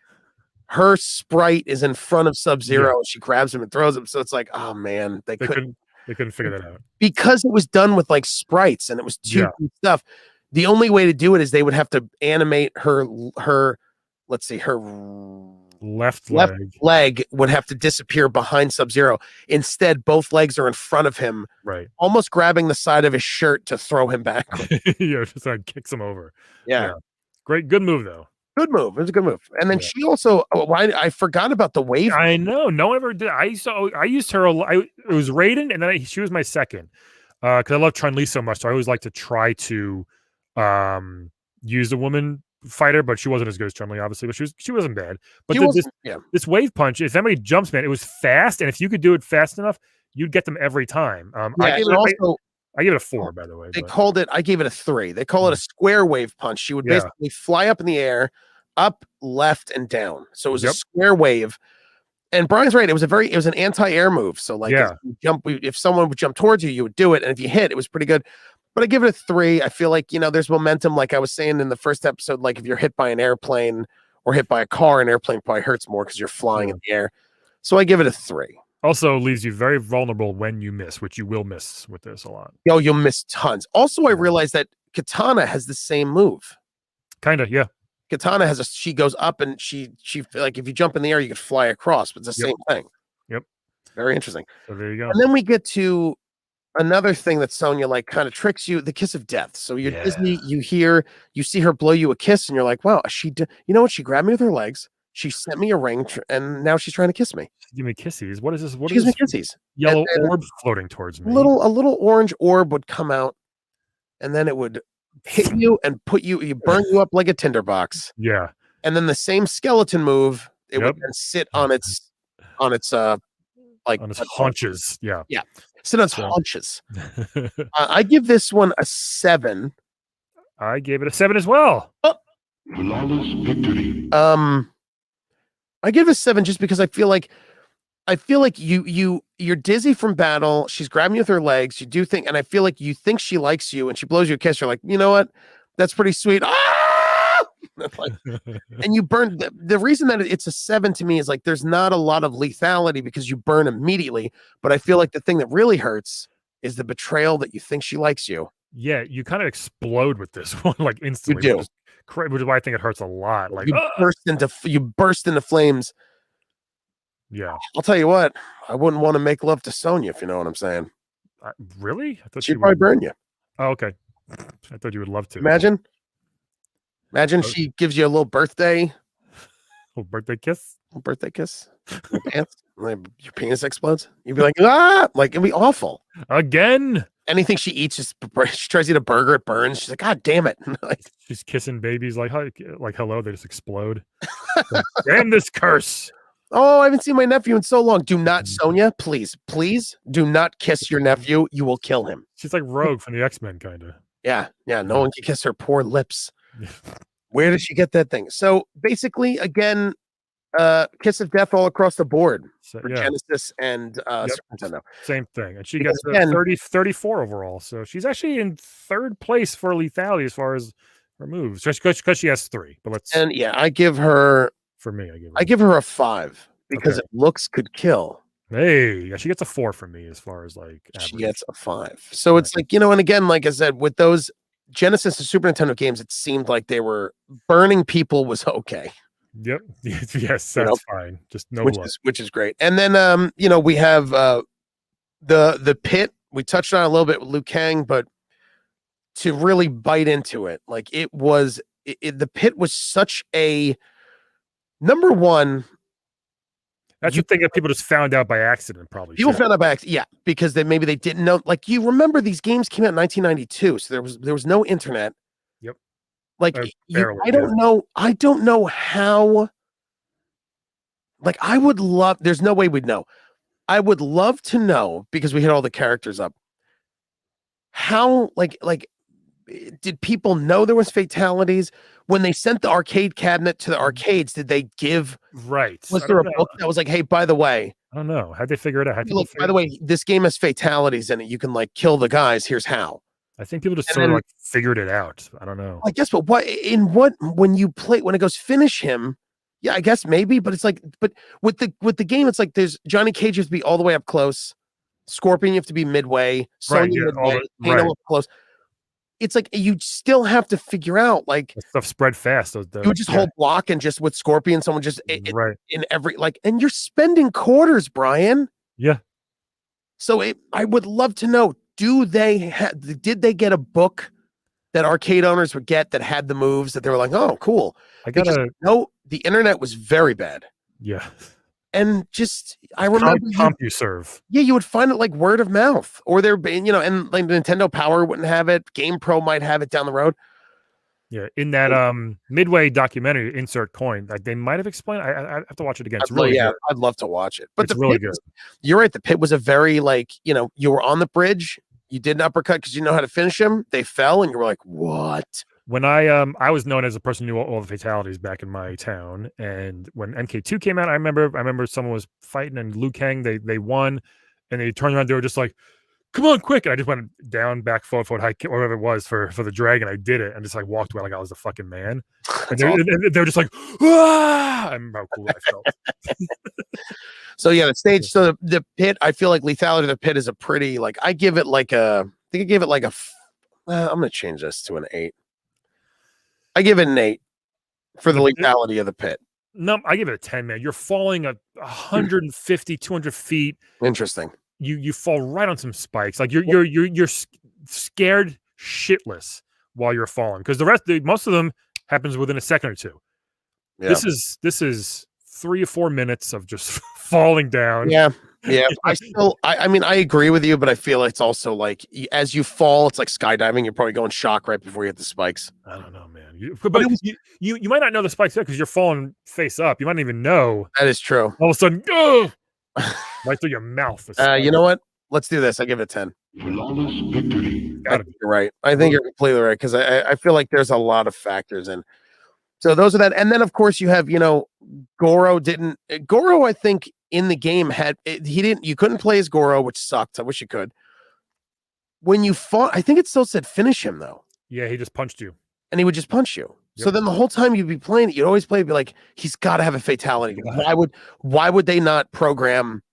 her sprite is in front of Sub-Zero. She grabs him and throws him. So it's like, oh man, they couldn't figure that out because it was done with like sprites and it was 2D stuff. The only way to do it is they would have to animate her let's see, her left leg would have to disappear behind Sub-Zero. Instead, both legs are in front of him, right? Almost grabbing the side of his shirt to throw him back. Just like kicks him over. Yeah. Great, good move though. Good move. It was a good move. And then she also, I forgot about the wave. I know. No one ever did. I used her. It was Raiden, and then she was my second. Because I love Chun-Li so much, so I always like to try to use a woman fighter, but she wasn't as good as Chun-Li, obviously. But she wasn't bad. But this wave punch, if somebody jumps, man, it was fast, and if you could do it fast enough, you'd get them every time. I give it a 4, by the way. I gave it a 3. They call it a square wave punch. She would basically fly up in the air, up, left, and down. So it was a square wave. And Brian's right. It was an anti-air move. So like if someone would jump towards you, you would do it. And if you hit, it was pretty good. But I give it a 3. I feel like, there's momentum. Like I was saying in the first episode, like if you're hit by an airplane or hit by a car, an airplane probably hurts more because you're flying in the air. So I give it a 3. Also leaves you very vulnerable when you miss, which you will miss with this a lot. You'll miss tons. Also, I realized that Katana has the same move. Kind of, yeah. Katana she goes up and she like if you jump in the air, you could fly across, but it's the same thing. Yep. Very interesting. So there you go. And then we get to another thing that Sonya like kind of tricks you, the kiss of death. So you're Disney, you see her blow you a kiss, and you're like, wow, you know what? She grabbed me with her legs. She sent me a ring, and now she's trying to kiss me. Give me kisses. What is this? She gives me kisses. Yellow orb floating towards me. A little orange orb would come out, and then it would hit you and burn you up like a tinderbox. Yeah. And then the same skeleton move, it would then sit on its haunches. Yeah. Yeah. Sit on its haunches. I give this one a 7. I gave it a 7 as well. Flawless victory. I give it a 7 just because I feel like you're dizzy from battle. She's grabbing you with her legs. You do think, and I feel like you think she likes you, and she blows you a kiss. You're like, you know what? That's pretty sweet. And you burn. The reason that it's a 7 to me is like there's not a lot of lethality because you burn immediately. But I feel like the thing that really hurts is the betrayal that you think she likes you. Yeah, you kind of explode with this one like instantly. You do. Which is why I think it hurts a lot. Like you burst into flames. Yeah, I'll tell you what. I wouldn't want to make love to Sonya if you know what I'm saying. Really? I thought she'd probably burn you. Oh, okay. I thought you would love to. Imagine she gives you a little birthday kiss. Your pants, like your penis explodes. You'd be like, like it'd be awful. Again. Anything she eats, she tries to eat a burger, it burns. She's like, God damn it! Like, she's kissing babies like hello, they just explode. Like, damn this curse! Oh, I haven't seen my nephew in so long. Do not, Sonya, please do not kiss your nephew. You will kill him. She's like Rogue from the X-Men, kind of. Yeah. No one can kiss her poor lips. Where did she get that thing? So basically, again, kiss of death all across the board for Genesis and Super Nintendo. Same thing. And she gets 34 overall. So she's actually in 3rd place for lethality as far as her moves. Just because she has 3. But I give her I give her a 5 because looks could kill. Hey, she gets a 4 from me as far as like average. She gets a 5. So it's like, and again, like I said, with those Genesis and Super Nintendo games, it seemed like they were burning people was okay. Yep. Yes, that's fine. Just no blood. Which is great. And then we have the pit. We touched on it a little bit with Liu Kang, but to really bite into it, like the pit was such a number one. That's the thing that people just found out by accident, probably. People found out by accident, because maybe they didn't know. Like, you remember these games came out in 1992, so there was no internet. Yep. Like, I don't know how like I would love. There's no way we'd know. I would love to know because we hit all the characters up. How like did people know there was fatalities when they sent the arcade cabinet to the arcades? Did they give Right? Was I there a don't know. book that was like, hey, by the way, I don't know. How'd they figure it out? How'd people look, by figure the way, this game has fatalities in it. You can like kill the guys. Here's how. I think people just And sort of then- like figured it out. I don't know. I guess, but when you play when it goes finish him, yeah, I guess maybe, but it's like, but with the game, it's like there's Johnny Cage has to be all the way up close, Scorpion you have to be midway, Sonya yeah, all midway, the- Kano right. up close. It's like you still have to figure out like That stuff spread fast. you would just hold block and just with Scorpion, someone just right. in every like, and you're spending quarters, Brian. Yeah. So I would love to know: did they get a book that arcade owners would get that had the moves that they were like, oh, cool? I gotta. No, the internet was very bad, Yeah. and just I remember, CompuServe. yeah, you would find it like word of mouth, or there, and like Nintendo Power wouldn't have it. GamePro might have it down the road. Yeah, in that Midway documentary, Insert Coin, like they might have explained. I have to watch it again. It's really good. I'd love to watch it. But It's the really pit good. You're right. The pit was a very like you were on the bridge. You did an uppercut because you know how to finish him. They fell, and you were like, "What?" When I was known as a person who knew all the fatalities back in my town, and when MK2 came out, I remember someone was fighting and Liu Kang. They won, and they turned around. They were just like, "Come on, quick!" And I just went down, back, forward, high, whatever it was for the dragon. I did it, and just like walked away like I was the fucking man. And they were just like, "Ah!" I remember how cool I felt. So yeah, the stage. So the pit. I feel like lethality of the pit is a pretty like. I give it like a. I think I gave it like a. I'm gonna change this to an 8. I give it an 8 for the lethality of the pit. No, I give it a 10, man. You're falling 150, 200 feet. Interesting. You fall right on some spikes. Like you're scared shitless while you're falling because most of them happens within a second or two. Yeah. This is 3 or 4 minutes of just falling down. Yeah. I mean, I agree with you, but I feel it's also like as you fall, it's like skydiving. You're probably going shock right before you hit the spikes. I don't know, man. You might not know the spikes there because you're falling face up. You might not even know. That is true. All of a sudden, right through your mouth. You know what? Let's do this. I give it a 10. Flawless victory. I think you're right. I think you're completely right because I feel like there's a lot of factors in. So those are that, and then of course you have Goro didn't. Goro, I think in the game you couldn't play as Goro, which sucked. I wish you could. When you fought, I think it still said finish him though. Yeah, he just punched you. And he would just punch you. Yep. So then the whole time you'd be playing it, you'd always play, be like, he's got to have a fatality. Why would they not program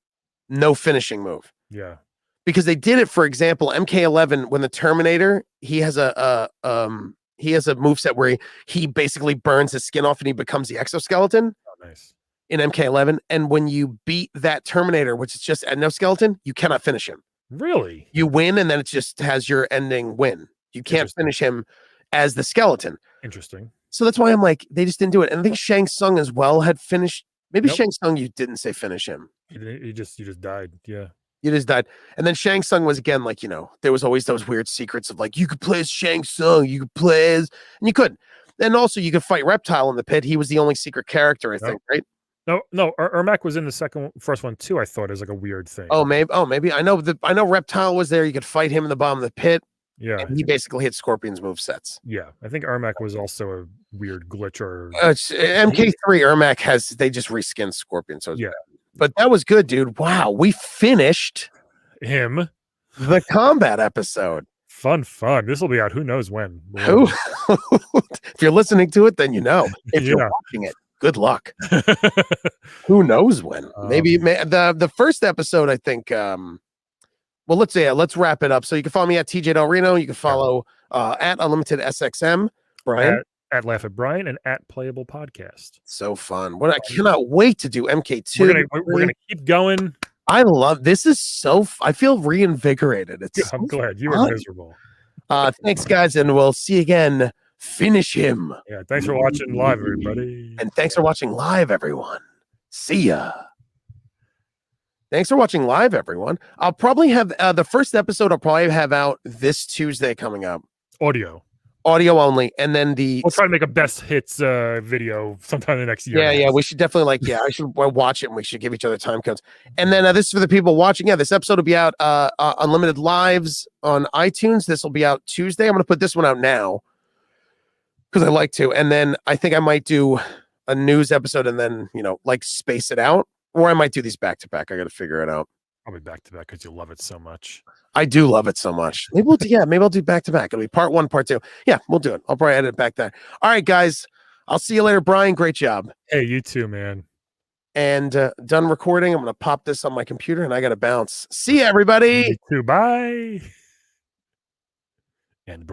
no finishing move? Yeah. Because they did it, for example, MK11, when the Terminator, he has a moveset where he basically burns his skin off and he becomes the exoskeleton. Oh, nice. In MK11. And when you beat that Terminator, which is just endoskeleton, you cannot finish him. Really? You win, and then it just has your ending win. You can't finish him as the skeleton. Interesting. So that's why I'm like, they just didn't do it. And I think Shang Tsung as well had finished. Maybe Nope. Shang Tsung, you didn't say finish him. You just died. Yeah. You just died. And then Shang Tsung was again like, there was always those weird secrets of like, you could play as Shang Tsung, you could play as, and you couldn't. And also you could fight Reptile in the pit. He was the only secret character, I think, right? No, Ermac was in the first one too. I thought is like a weird thing. Oh, maybe. I know Reptile was there. You could fight him in the bottom of the pit. Yeah. And he basically hit Scorpion's movesets. Yeah. I think Ermac was also a weird glitch or MK3 Ermac they just reskinned Scorpion. So yeah. But that was good, dude. Wow. We finished him the combat episode. Fun. This will be out who knows when. Who? If you're listening to it, then you know. If you're watching it, good luck. Who knows when? Maybe the first episode, I think. Well, let's wrap it up. So you can follow me at TJ Del Reno. You can follow at Unlimited SXM, Brian. At Laugh at Brian and at Playable Podcast. So fun. I cannot wait to do MK2. We're gonna keep going. I love this. Is so I feel reinvigorated. I'm glad you were miserable. Thanks, guys, and we'll see you again. Finish him. Yeah, thanks for watching live, everybody. And thanks for watching live, everyone. See ya. Thanks for watching live, everyone. I'll probably have the first episode. I'll probably have out this Tuesday coming up. Audio. audio only, and then We'll try to make a best hits video sometime in the next year. Yeah, we should definitely I should watch it, and we should give each other time codes. And then this is for the people watching. Yeah, this episode will be out Unlimited Lives on iTunes. This will be out Tuesday. I'm going to put this one out now because I like to. And then I think I might do a news episode and then, like space it out, or I might do these back to back. I got to figure it out. Probably back to back because you love it so much. I do love it so much. Maybe I'll do back to back. It'll be part 1, part 2. Yeah, we'll do it. I'll probably edit it back there. All right, guys. I'll see you later. Brian, great job. Hey, you too, man. And done recording. I'm going to pop this on my computer and I got to bounce. See you, everybody. You too. Bye. And